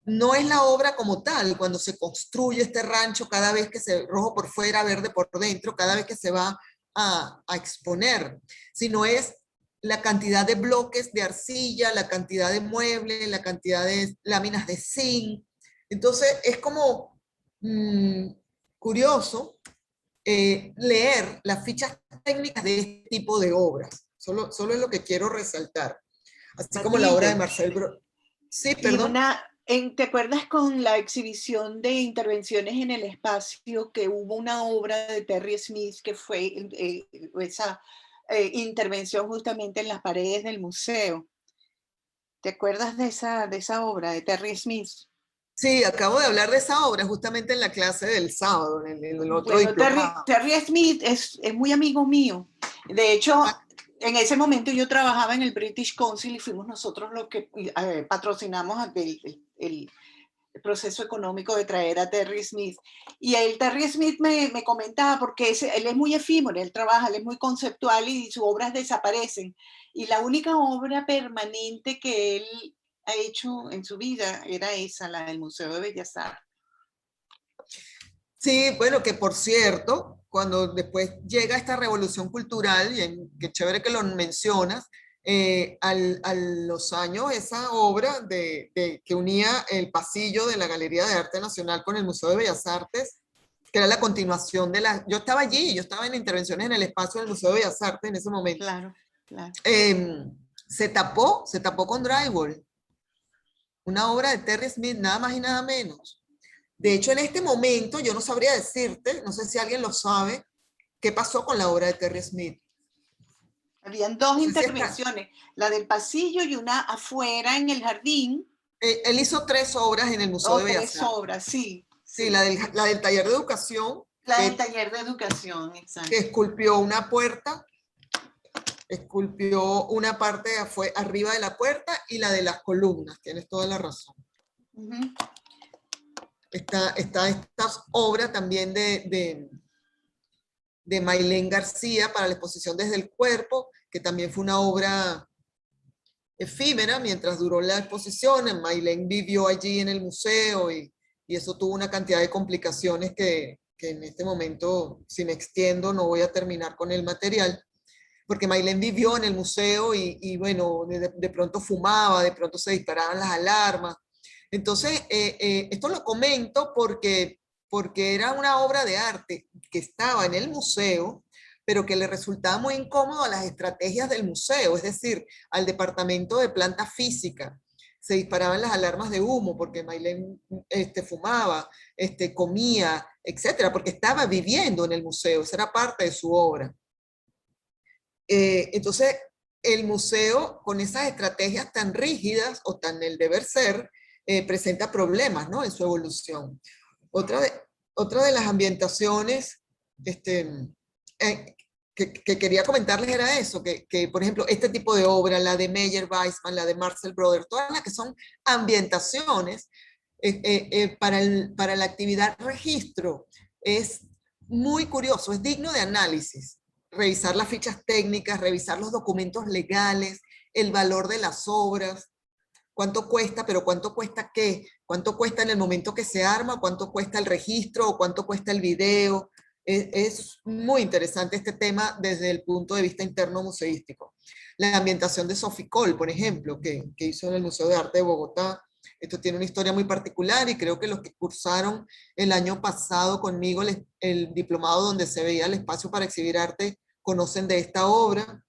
no es la obra como tal, cuando se construye este rancho, cada vez que se rojo por fuera, verde por dentro, cada vez que se va a exponer, sino es la cantidad de bloques de arcilla, la cantidad de muebles, la cantidad de láminas de zinc. Entonces es como curioso leer las fichas técnicas de este tipo de obras. Solo es lo que quiero resaltar. Así como la obra de Marcel Brot. Sí, perdón. ¿Te acuerdas con la exhibición de intervenciones en el espacio que hubo una obra de Terry Smith que fue esa intervención justamente en las paredes del museo? ¿Te acuerdas de esa obra de Terry Smith? Sí, acabo de hablar de esa obra justamente en la clase del sábado, en el otro diplomado. Terry Smith es muy amigo mío. De hecho, en ese momento yo trabajaba en el British Council y fuimos nosotros los que patrocinamos el proceso económico de traer a Terry Smith. Y Terry Smith me comentaba, porque él es muy efímero, él es muy conceptual y sus obras desaparecen. Y la única obra permanente que él ha hecho en su vida era esa, la del Museo de Bellas Artes. Sí, bueno, que por cierto, cuando después llega esta revolución cultural, y qué chévere que lo mencionas, a los años esa obra que unía el pasillo de la Galería de Arte Nacional con el Museo de Bellas Artes, que era la continuación de la... Yo estaba allí, yo estaba en intervenciones en el espacio del Museo de Bellas Artes en ese momento. Claro. Se tapó con drywall. Una obra de Terry Smith, nada más y nada menos. De hecho, en este momento, yo no sabría decirte, no sé si alguien lo sabe, qué pasó con la obra de Terry Smith. Habían dos intervenciones, la del pasillo y una afuera en el jardín. Él hizo 3 obras en el Museo de Bellas Artes. 3 obras, sí. Sí, la del taller de educación. La del taller de educación, exacto. Que esculpió una puerta, esculpió una parte arriba de la puerta y la de las columnas, tienes toda la razón. Está esta obra también de Maylén García para la exposición Desde el Cuerpo, que también fue una obra efímera mientras duró la exposición. Maylen vivió allí en el museo y eso tuvo una cantidad de complicaciones que en este momento, si me extiendo, no voy a terminar con el material, porque Maylen vivió en el museo y bueno, de pronto fumaba, de pronto se disparaban las alarmas. Entonces, esto lo comento porque era una obra de arte que estaba en el museo, pero que le resultaba muy incómodo a las estrategias del museo, es decir, al departamento de planta física. Se disparaban las alarmas de humo porque Maylen fumaba, comía, etcétera, porque estaba viviendo en el museo, esa era parte de su obra. Entonces, el museo, con esas estrategias tan rígidas o tan el deber ser, presenta problemas, ¿no?, en su evolución. Otra de las ambientaciones que quería comentarles era eso, que, por ejemplo, este tipo de obra, la de Meyer Weissman, la de Marcel Broder, todas las que son ambientaciones para la actividad registro, es muy curioso, es digno de análisis. Revisar las fichas técnicas, revisar los documentos legales, el valor de las obras, cuánto cuesta, pero cuánto cuesta qué, cuánto cuesta en el momento que se arma, cuánto cuesta el registro, o cuánto cuesta el video. Es muy interesante este tema desde el punto de vista interno museístico. La ambientación de Sophie Cole, por ejemplo, que hizo en el Museo de Arte de Bogotá. Esto tiene una historia muy particular y creo que los que cursaron el año pasado conmigo el diplomado donde se veía el espacio para exhibir arte conocen de esta obra.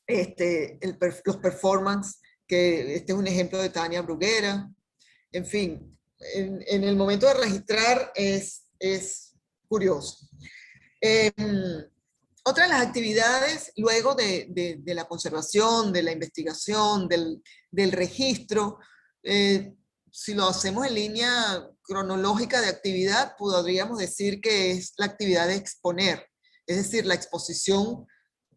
Los performances, que este es un ejemplo de Tania Bruguera. En fin, en el momento de registrar es curioso. Otra de las actividades, luego de la conservación, de la investigación, del registro, si lo hacemos en línea cronológica de actividad, podríamos decir que es la actividad de exponer, es decir, la exposición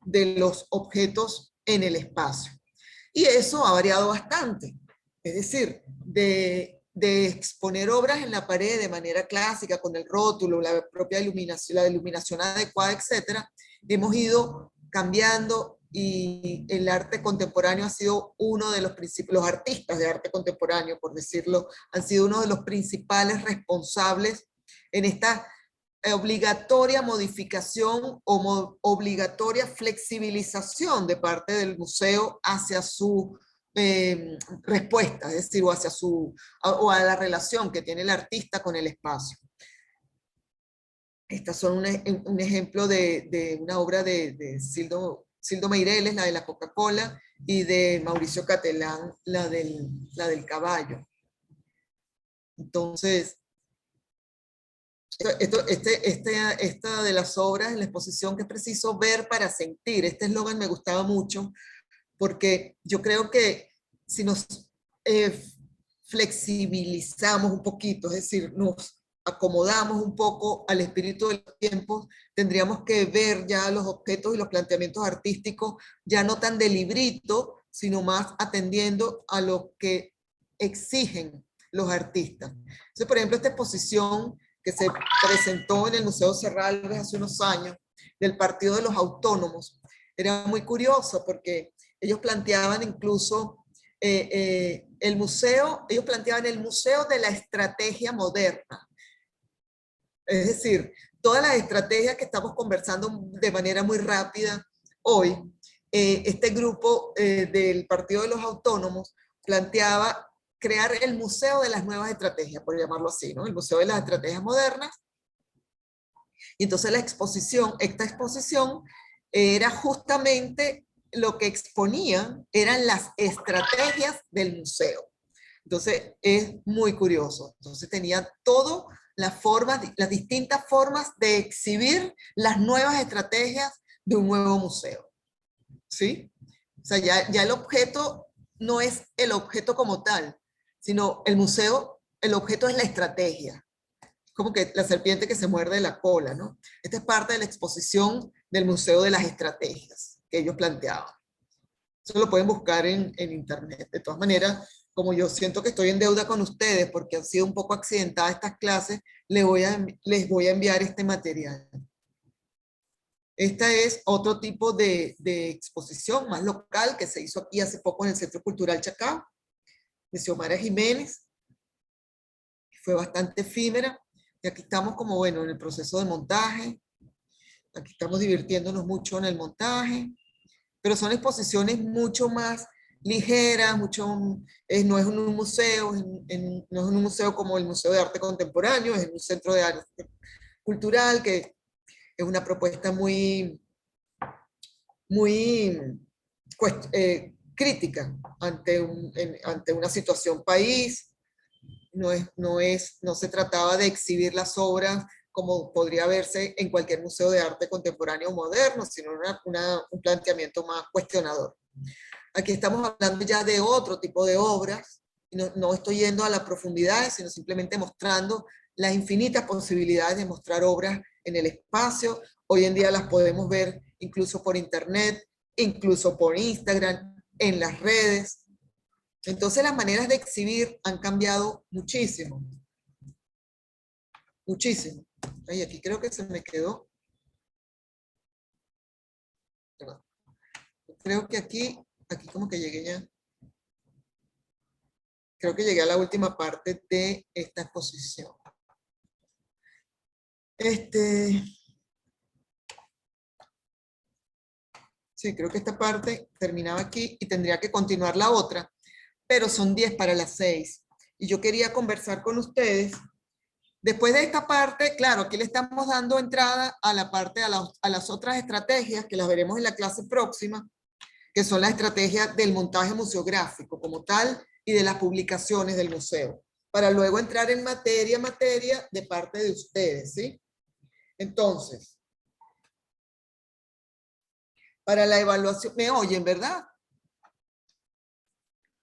de los objetos en el espacio. Y eso ha variado bastante, es decir, de exponer obras en la pared de manera clásica, con el rótulo, la propia iluminación, la iluminación adecuada, etcétera, hemos ido cambiando y el arte contemporáneo ha sido uno de los principales, los artistas de arte contemporáneo, por decirlo, han sido uno de los principales responsables en esta obligatoria modificación o obligatoria flexibilización de parte del museo hacia su respuesta, es decir, o a la relación que tiene el artista con el espacio. Estas son un ejemplo de una obra de Sildo Meireles, la de la Coca-Cola, y de Mauricio Catelán, la del caballo. Entonces, esta de las obras en la exposición, que es preciso ver para sentir, este eslogan me gustaba mucho, porque yo creo que si nos flexibilizamos un poquito, es decir, nos acomodamos un poco al espíritu de los tiempos, tendríamos que ver ya los objetos y los planteamientos artísticos ya no tan de librito, sino más atendiendo a lo que exigen los artistas. Entonces, por ejemplo, esta exposición que se presentó en el Museo Serralves hace unos años, del Partido de los Autónomos, era muy curioso porque ellos planteaban incluso el museo, ellos planteaban el museo de la estrategia moderna. Es decir, todas las estrategias que estamos conversando de manera muy rápida hoy, este grupo del Partido de los Autónomos planteaba crear el museo de las nuevas estrategias, por llamarlo así, ¿no? El museo de las estrategias modernas. Y entonces esta exposición era justamente lo que exponían, eran las estrategias del museo. Entonces es muy curioso. Entonces tenía todo las distintas formas de exhibir las nuevas estrategias de un nuevo museo. ¿Sí? O sea, ya el objeto no es el objeto como tal, sino el museo, el objeto es la estrategia. Como que la serpiente que se muerde la cola, ¿no? Esta es parte de la exposición del Museo de las Estrategias que ellos planteaban. Eso lo pueden buscar en internet. De todas maneras, como yo siento que estoy en deuda con ustedes porque han sido un poco accidentadas estas clases, les voy a enviar este material. Esta es otro tipo de exposición más local que se hizo aquí hace poco en el Centro Cultural Chacao, de Xiomara Jiménez. Fue bastante efímera. Y aquí estamos como, bueno, en el proceso de montaje. Aquí estamos divirtiéndonos mucho en el montaje. Pero son exposiciones mucho más ligeras, mucho, no es un museo, no es un museo como el Museo de Arte Contemporáneo, es un centro de arte cultural que es una propuesta muy crítica ante una situación país. No se trataba de exhibir las obras como podría verse en cualquier museo de arte contemporáneo o moderno, sino un planteamiento más cuestionador. Aquí estamos hablando ya de otro tipo de obras, no estoy yendo a la profundidad, sino simplemente mostrando las infinitas posibilidades de mostrar obras en el espacio. Hoy en día las podemos ver incluso por internet, incluso por Instagram, en las redes. Entonces las maneras de exhibir han cambiado muchísimo. Muchísimo. Ay, aquí creo que se me quedó. Creo que aquí como que llegué ya. Creo que llegué a la última parte de esta exposición. Sí, creo que esta parte terminaba aquí y tendría que continuar la otra, pero son 10 para las 6. Y yo quería conversar con ustedes. Después de esta parte, claro, aquí le estamos dando entrada a la parte, a las otras estrategias que las veremos en la clase próxima, que son las estrategias del montaje museográfico como tal y de las publicaciones del museo, para luego entrar en materia de parte de ustedes, ¿sí? Entonces, para la evaluación, ¿me oyen, verdad?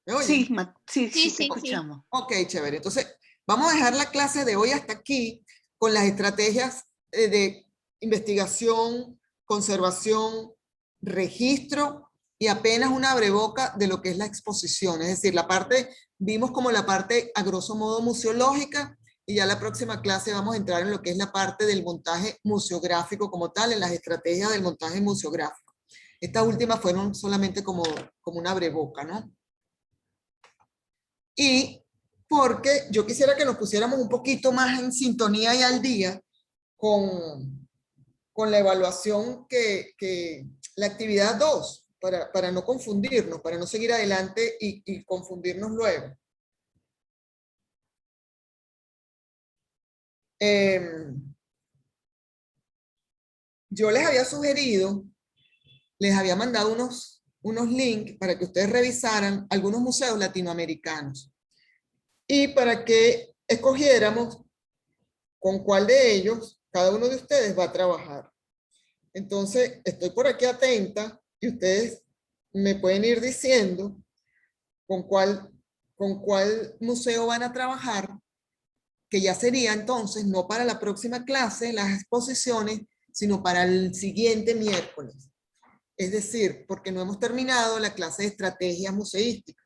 ¿Me oyen? Sí, te escuchamos. Ok, chévere. Entonces, vamos a dejar la clase de hoy hasta aquí con las estrategias de investigación, conservación, registro y apenas una abreboca de lo que es la exposición. Es decir, vimos como la parte a grosso modo museológica y ya la próxima clase vamos a entrar en lo que es la parte del montaje museográfico como tal, en las estrategias del montaje museográfico. Estas últimas fueron solamente como una abreboca, ¿no? Y porque yo quisiera que nos pusiéramos un poquito más en sintonía y al día con la evaluación la actividad 2, para no confundirnos, para no seguir adelante y confundirnos luego. Yo les había sugerido, les había mandado unos links para que ustedes revisaran algunos museos latinoamericanos y para que escogiéramos con cuál de ellos cada uno de ustedes va a trabajar. Entonces, estoy por aquí atenta y ustedes me pueden ir diciendo con cuál museo van a trabajar, que ya sería entonces no para la próxima clase, las exposiciones, sino para el siguiente miércoles. Es decir, porque no hemos terminado la clase de estrategias museísticas.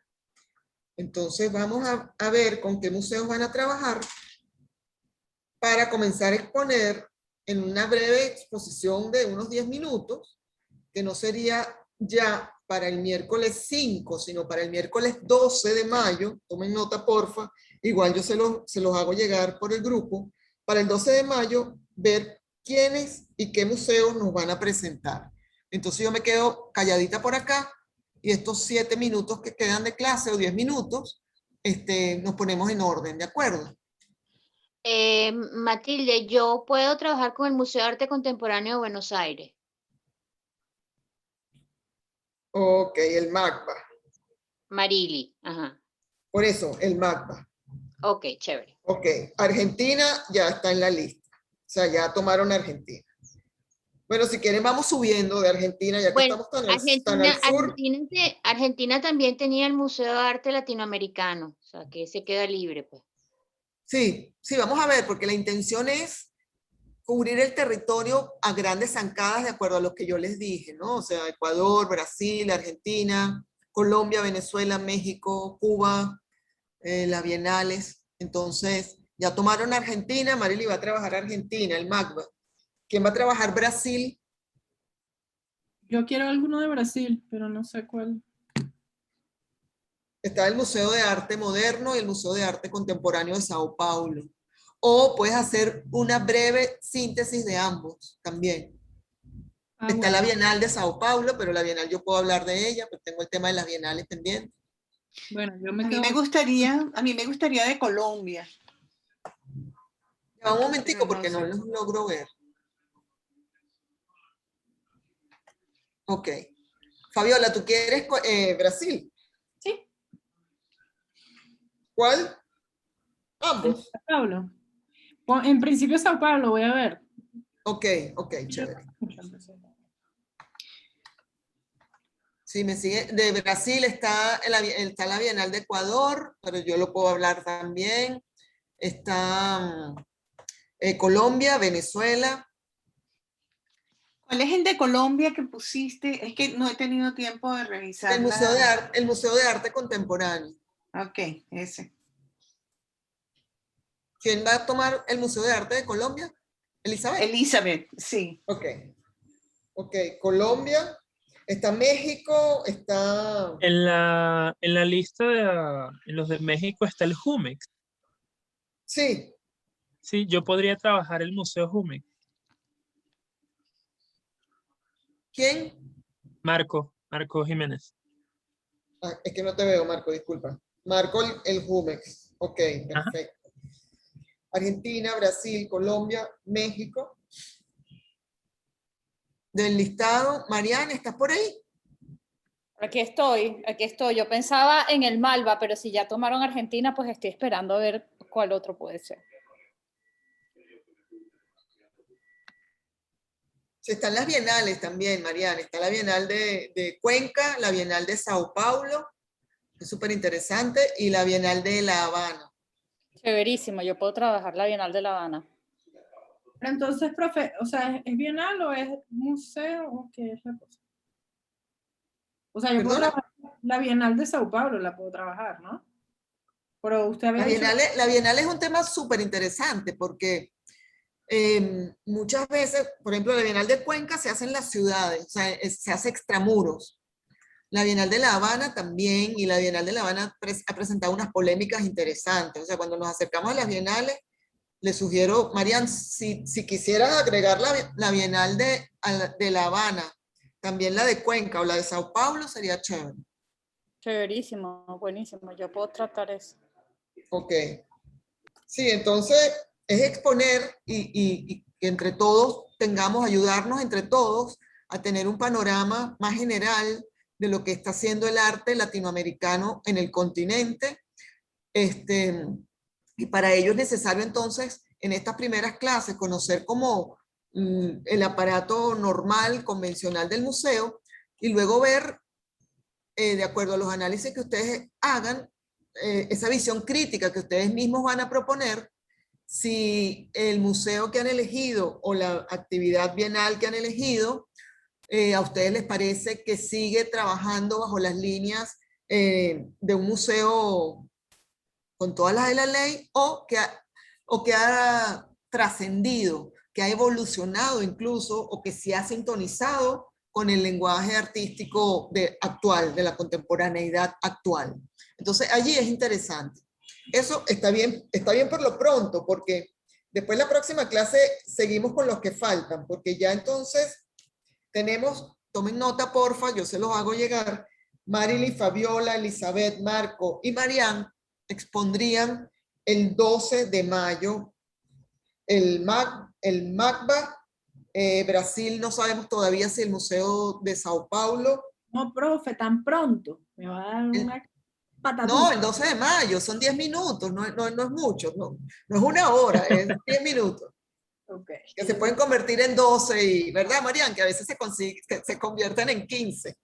Entonces vamos a ver con qué museos van a trabajar para comenzar a exponer en una breve exposición de unos 10 minutos, que no sería ya para el miércoles 5, sino para el miércoles 12 de mayo, tomen nota porfa, igual yo se los hago llegar por el grupo, para el 12 de mayo ver quiénes y qué museos nos van a presentar. Entonces yo me quedo calladita por acá y estos 7 minutos que quedan de clase o 10 minutos, nos ponemos en orden, ¿de acuerdo? Matilde, yo puedo trabajar con el Museo de Arte Contemporáneo de Buenos Aires. Ok, el MACBA. Marili, ajá. Por eso, el MACBA. Ok, chévere. Ok, Argentina ya está en la lista. O sea, ya tomaron Argentina. Bueno, si quieren vamos subiendo de Argentina, ya que estamos tan al sur. Argentina también tenía el Museo de Arte Latinoamericano, o sea, que se queda libre, pues. Sí, vamos a ver, porque la intención es cubrir el territorio a grandes zancadas de acuerdo a lo que yo les dije, ¿no? O sea, Ecuador, Brasil, Argentina, Colombia, Venezuela, México, Cuba, las bienales. Entonces, ya tomaron Argentina, Marily va a trabajar Argentina, el MACBA. ¿Quién va a trabajar Brasil? Yo quiero alguno de Brasil, pero no sé cuál. Está el Museo de Arte Moderno y el Museo de Arte Contemporáneo de Sao Paulo. O puedes hacer una breve síntesis de ambos también. Ah, Está la bueno. Bienal de Sao Paulo, pero la Bienal yo puedo hablar de ella, pero tengo el tema de las bienales pendientes. Bueno, yo me A mí quedo. a mí me gustaría de Colombia. Ya, un Pero momentico no porque no sé. los logro ver. Ok. Fabiola, ¿tú quieres Brasil? Sí, ¿Cuál? en Ambos. Sao Paulo. En principio Sao Paulo, voy a ver. Ok, ok, chévere. Entonces, Sí, me sigue. De Brasil está la Bienal de Ecuador, pero yo lo puedo hablar también. Está Colombia, Venezuela. ¿Cuál es el de Colombia que pusiste? Es que no he tenido tiempo de revisar El Museo de Arte Contemporáneo. Ok, ese. ¿Quién va a tomar el Museo de Arte de Colombia? Elizabeth. Elizabeth, sí. Ok, ok. Colombia. Está México, está... En la lista en los de México está el Jumex. Sí, Sí, yo podría trabajar el Museo Jumex. ¿quién? Marco Jiménez. Ah, es que no te veo, Marco, disculpa. Marco el Jumex. Ok, Ajá. perfecto. Argentina, Brasil, Colombia, México. Del listado, Mariana, ¿estás por ahí? Aquí estoy, aquí estoy. Yo pensaba en el Malva, pero si ya tomaron Argentina, pues estoy esperando a ver cuál otro puede ser. Sí, están las bienales también, Mariana. Está la Bienal de Cuenca, la Bienal de Sao Paulo, que es súper interesante, y la Bienal de La Habana. Chéverísimo, yo puedo trabajar la Bienal de La Habana. pero entonces, profe, o sea, ¿es bienal o es museo o qué es la cosa? O sea, yo puedo ¿Perdona? trabajar la Bienal de Sao Paulo, la puedo trabajar, ¿no? Pero usted había dicho... La Bienal es un tema súper interesante porque muchas veces, por ejemplo, la Bienal de Cuenca se hace en las ciudades, o sea, se hace extramuros. La Bienal de La Habana también, y la Bienal de La Habana ha presentado unas polémicas interesantes. O sea, cuando nos acercamos a las bienales, le sugiero, Marian, si quisieras agregar la Bienal de La Habana, también la de Cuenca o la de Sao Paulo, sería chévere. Chéverísimo, buenísimo, yo puedo tratar eso. Ok. Sí, entonces es exponer y que entre todos ayudarnos entre todos a tener un panorama más general de lo que está haciendo el arte latinoamericano en el continente. Y para ello es necesario entonces, en estas primeras clases, conocer como el aparato normal, convencional del museo, y luego ver, de acuerdo a los análisis que ustedes hagan, esa visión crítica que ustedes mismos van a proponer, si el museo que han elegido o la actividad bienal que han elegido, a ustedes les parece que sigue trabajando bajo las líneas de un museo con todas las de la ley o que ha trascendido, que ha evolucionado incluso o que se ha sintonizado con el lenguaje artístico actual, de la contemporaneidad actual. Entonces allí es interesante. Eso está bien por lo pronto, porque después la próxima clase seguimos con los que faltan, porque ya entonces tenemos, tomen nota porfa, yo se los hago llegar, Marily, Fabiola, Elizabeth, Marco y Marianne expondrían el 12 de mayo el MACBA, Brasil no sabemos todavía si el Museo de Sao Paulo. No, profe, tan pronto. Me va a dar una patatús. No, el 12 de mayo, son 10 minutos, no es mucho, no es una hora, es 10 minutos. Okay. Que se pueden convertir en 12, y, ¿verdad, Marian? Que a veces se convierten en 15.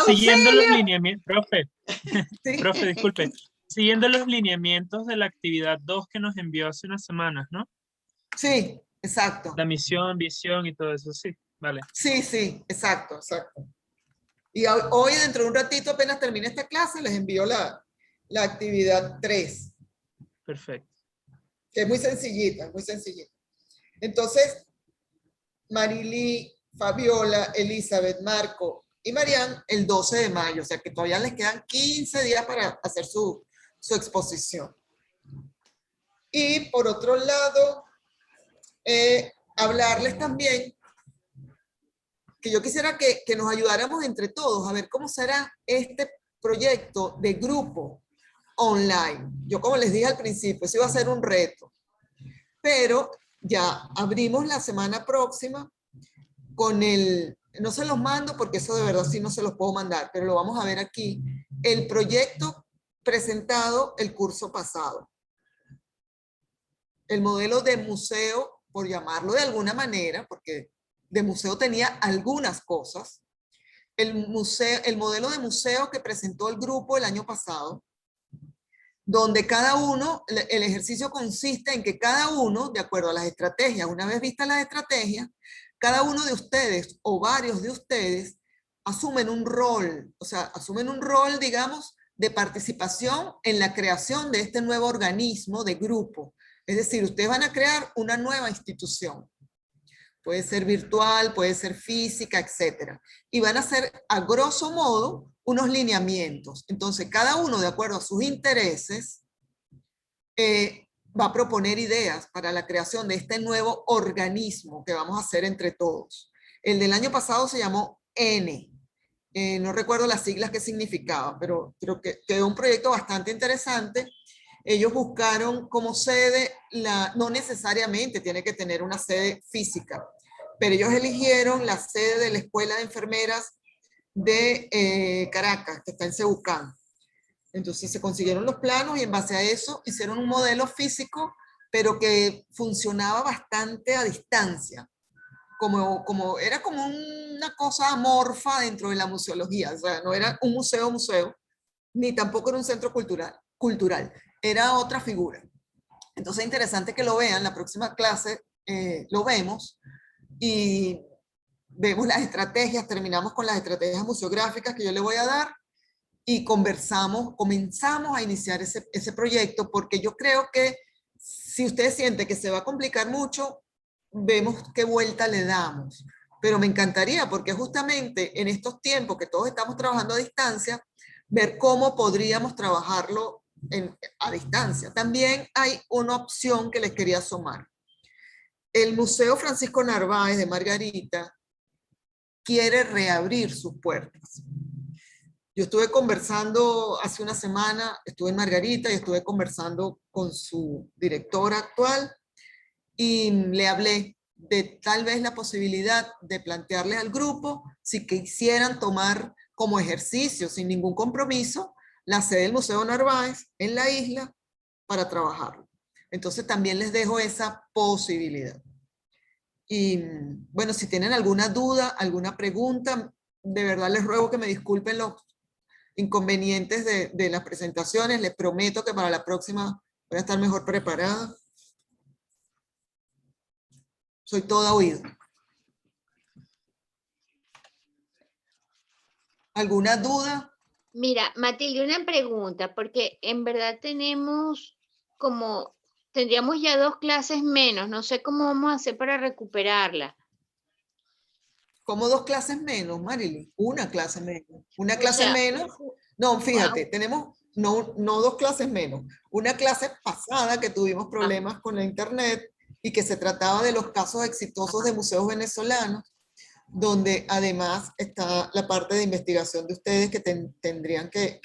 Siguiendo los lineamientos, ¿sí? profe, disculpe, siguiendo los lineamientos de la actividad 2 que nos envió hace unas semanas, ¿no? Sí, exacto. La misión, visión y todo eso, sí, vale. Sí, exacto. Y hoy, dentro de un ratito, apenas termine esta clase, les envío la actividad 3. Perfecto. Que es muy sencillita, muy sencillita. Entonces, Marily, Fabiola, Elizabeth, Marco y Marian el 12 de mayo, o sea que todavía les quedan 15 días para hacer su exposición. Y por otro lado, hablarles también que yo quisiera que nos ayudáramos entre todos a ver cómo será este proyecto de grupo online. Yo, como les dije al principio, eso iba a ser un reto, pero ya abrimos la semana próxima con no se los mando porque eso de verdad sí no se los puedo mandar, pero lo vamos a ver aquí, el proyecto presentado el curso pasado. El modelo de museo, por llamarlo de alguna manera, porque de museo tenía algunas cosas. El modelo de museo que presentó el grupo el año pasado, donde cada uno, el ejercicio consiste en que cada uno, de acuerdo a las estrategias, una vez vistas las estrategias, cada uno de ustedes o varios de ustedes asumen un rol, o sea, asumen un rol, digamos, de participación en la creación de este nuevo organismo de grupo. Es decir, ustedes van a crear una nueva institución. Puede ser virtual, puede ser física, etc. Y van a hacer, a grosso modo, unos lineamientos. Entonces, cada uno, de acuerdo a sus intereses, va a proponer ideas para la creación de este nuevo organismo que vamos a hacer entre todos. El del año pasado se llamó N. No recuerdo las siglas que significaba, pero creo que quedó un proyecto bastante interesante. Ellos buscaron como sede, no necesariamente tiene que tener una sede física, pero ellos eligieron la sede de la Escuela de Enfermeras de Caracas, que está en Cebucán. Entonces se consiguieron los planos y en base a eso hicieron un modelo físico, pero que funcionaba bastante a distancia. Era como una cosa amorfa dentro de la museología, o sea, no era un museo, ni tampoco era un centro cultural, era otra figura. Entonces es interesante que lo vean, la próxima clase lo vemos y vemos las estrategias, terminamos con las estrategias museográficas que yo le voy a dar y comenzamos a iniciar ese proyecto, porque yo creo que si usted siente que se va a complicar mucho, vemos qué vuelta le damos. Pero me encantaría, porque justamente en estos tiempos que todos estamos trabajando a distancia, ver cómo podríamos trabajarlo a distancia. También hay una opción que les quería sumar. El Museo Francisco Narváez de Margarita quiere reabrir sus puertas. Yo estuve conversando hace una semana, estuve en Margarita y estuve conversando con su directora actual y le hablé de tal vez la posibilidad de plantearles al grupo si quisieran tomar como ejercicio, sin ningún compromiso, la sede del Museo Narváez en la isla para trabajarlo. Entonces también les dejo esa posibilidad. Y bueno, si tienen alguna duda, alguna pregunta, de verdad les ruego que me disculpen los inconvenientes de las presentaciones. Les prometo que para la próxima voy a estar mejor preparada. Soy toda oído. ¿Alguna duda? Mira, Matilde, una pregunta, porque en verdad tendríamos ya 2 clases menos, no sé cómo vamos a hacer para recuperarla. ¿Cómo 2 clases menos, Marily? Una clase menos. Una O clase sea, menos. No, fíjate, tenemos no 2 clases menos. Una clase pasada que tuvimos problemas con la internet y que se trataba de los casos exitosos de museos venezolanos, donde además está la parte de investigación de ustedes que tendrían que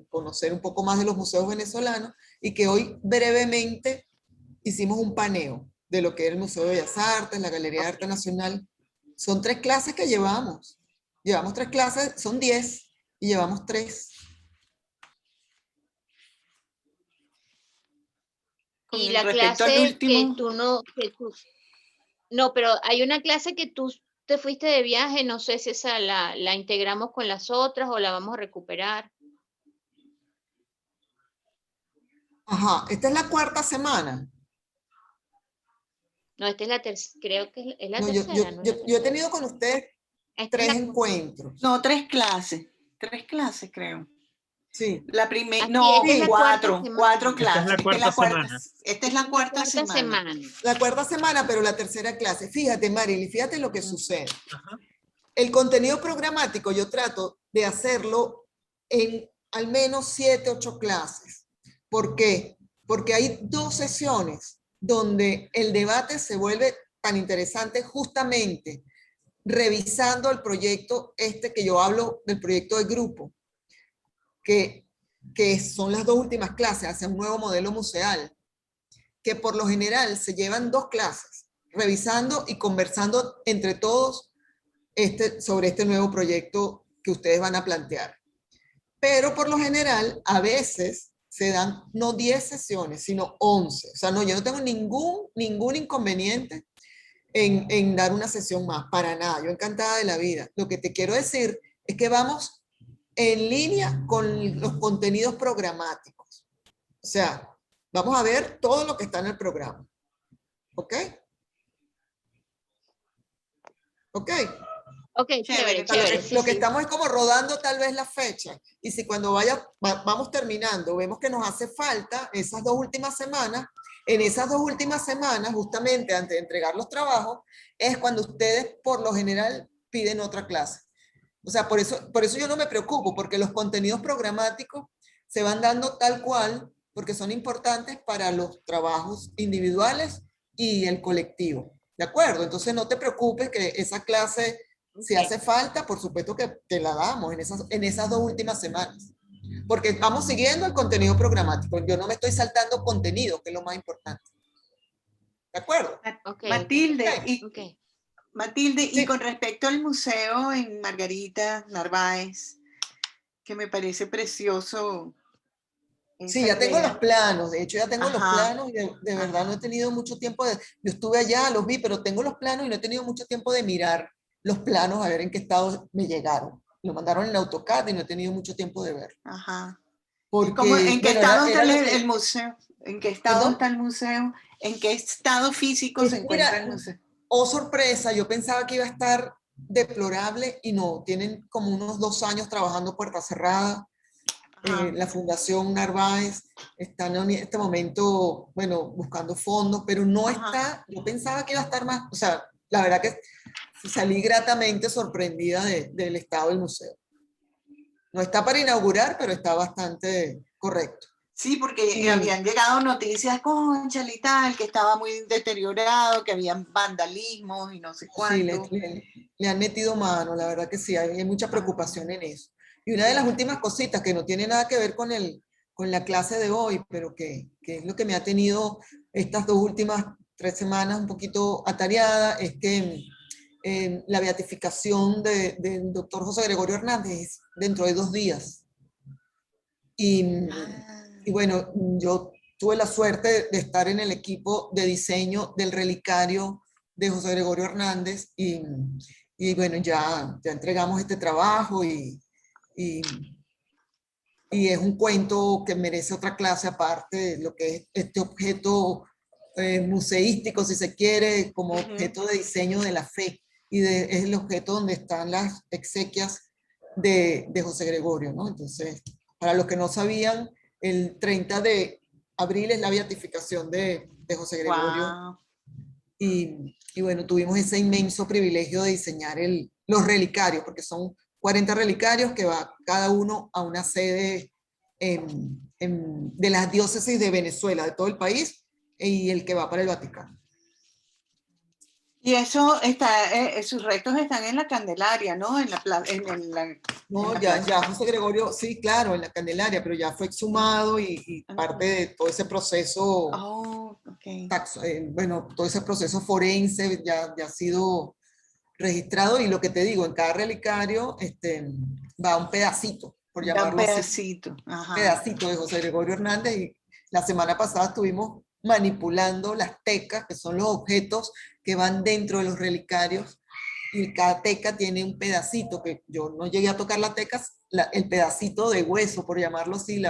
conocer un poco más de los museos venezolanos y que hoy brevemente hicimos un paneo de lo que era el Museo de Bellas Artes, la Galería de Arte Nacional. Son 3 clases que llevamos. Llevamos 3 clases, son 10 y llevamos 3. Y la respecto al clase último, no, pero hay una clase que tú te fuiste de viaje, no sé si esa la integramos con las otras o la vamos a recuperar. Ajá, esta es la 4ª semana. No, esta es la tercera, creo que es la No, tercera, ¿no? yo he tenido con ustedes Esta es 3 la- encuentros. no, 3 clases creo. Sí. La primera, Aquí no, esta es la cuarta cuatro semana. clases. Esta es la cuarta semana. Esta es la cuarta semana. semana. La cuarta semana, pero la tercera clase. Fíjate, Marily, fíjate lo que sucede. Ajá. El contenido programático yo trato de hacerlo en al menos 7, 8 clases. ¿Por qué? Porque hay 2 sesiones donde el debate se vuelve tan interesante justamente revisando el proyecto que yo hablo del proyecto de grupo, que son las 2 últimas clases hacia un nuevo modelo museal, que por lo general se llevan 2 clases, revisando y conversando entre todos sobre este nuevo proyecto que ustedes van a plantear. Pero por lo general, a veces se dan no 10 sesiones, sino 11. O sea, no, yo no tengo ningún inconveniente en dar una sesión más, para nada. Yo encantada de la vida. Lo que te quiero decir es que vamos en línea con los contenidos programáticos. O sea, vamos a ver todo lo que está en el programa. ¿Ok? ¿Ok? Ok, Chévere, chévere. Lo que Sí. estamos es como rodando tal vez la fecha. Y si cuando vamos terminando, vemos que nos hace falta esas 2 últimas semanas, en esas 2 últimas semanas, justamente antes de entregar los trabajos, es cuando ustedes por lo general piden otra clase. O sea, por eso yo no me preocupo, porque los contenidos programáticos se van dando tal cual, porque son importantes para los trabajos individuales y el colectivo. ¿De acuerdo? Entonces no te preocupes que esa clase, si Ok. hace falta, por supuesto que te la damos en esas 2 últimas semanas. Porque vamos siguiendo el contenido programático. Yo no me estoy saltando contenido, que es lo más importante. ¿De acuerdo? Ok, Matilde, Ok. y, ok. Matilde, y Sí. con respecto al museo en Margarita Narváez, que me parece precioso. Sí, esa ya tengo los idea. planos, de hecho ya tengo los Ajá. planos y de verdad no he tenido mucho tiempo yo estuve allá, los vi, pero tengo los planos y no he tenido mucho tiempo de mirar los planos a ver en qué estado me llegaron. Lo mandaron en AutoCAD y no he tenido mucho tiempo de ver. Ajá. Porque, ¿En qué bueno, estado está era lo el que, museo? ¿En qué estado perdón, está el museo? ¿En qué estado físico se encuentra el mira, museo? oh sorpresa, yo pensaba que iba a estar deplorable y no, tienen como unos 2 años trabajando puerta cerrada. Ajá. La Fundación Narváez está en este momento, bueno, buscando fondos, pero no Ajá. está, yo pensaba que iba a estar más, o sea, la verdad que salí gratamente sorprendida del estado del museo. No está para inaugurar, pero está bastante correcto. Sí, porque Y, habían llegado noticias, cónchale y tal, que estaba muy deteriorado, que había vandalismo y no sé sí, cuánto. le han metido mano, la verdad que sí, hay mucha preocupación en eso. Y una de las últimas cositas que no tiene nada que ver con la clase de hoy, pero que es lo que me ha tenido estas 2 últimas 3 semanas un poquito atareada, es que la beatificación del doctor José Gregorio Hernández es dentro de 2 días. Y bueno, yo tuve la suerte de estar en el equipo de diseño del relicario de José Gregorio Hernández y bueno, ya entregamos este trabajo y, y es un cuento que merece otra clase aparte de lo que es este objeto museístico, si se quiere, como objeto de diseño de la fe es el objeto donde están las exequias de José Gregorio, ¿no? Entonces, para los que no sabían, el 30 de abril es la beatificación de José Gregorio Wow. y bueno, tuvimos ese inmenso privilegio de diseñar los relicarios, porque son 40 relicarios que va cada uno a una sede de las diócesis de Venezuela, de todo el país, y el que va para el Vaticano. Y eso está, sus restos están en la Candelaria, ¿no? No, ya José Gregorio, sí, claro, en la Candelaria, pero ya fue exhumado y parte de todo ese proceso, Oh, okay. Bueno, todo ese proceso forense ya ha sido registrado y lo que te digo, en cada relicario va un pedacito, por Da un llamarlo así, pedacito. Ajá. pedacito de José Gregorio Hernández y la semana pasada estuvimos manipulando las tecas, que son los objetos que van dentro de los relicarios y cada teca tiene un pedacito, que yo no llegué a tocar la teca, el pedacito de hueso, por llamarlo así,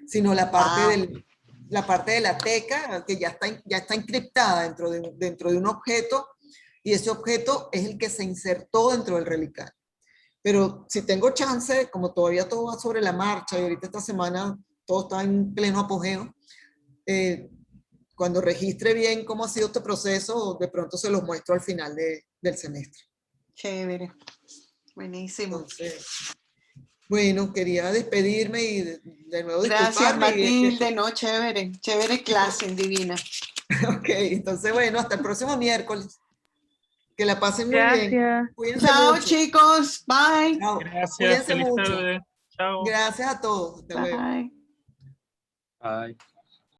sino la parte, la parte de la teca que ya está encriptada dentro de un objeto y ese objeto es el que se insertó dentro del relicario. Pero si tengo chance, como todavía todo va sobre la marcha y ahorita esta semana todo está en pleno apogeo, cuando registre bien cómo ha sido este proceso, de pronto se los muestro al final del semestre. Chévere. Buenísimo. Entonces, bueno, quería despedirme y de nuevo Gracias, disculparme. Matilde. No, chévere. Chévere clase, divina. Ok, entonces bueno, hasta el próximo miércoles. Que la pasen muy bien. Gracias. Cuídense Chao, mucho. chicos. Bye. Chao. Gracias, Cuídense feliz mucho. tarde. Chao. Gracias a todos. Hasta luego. Bye. Bye.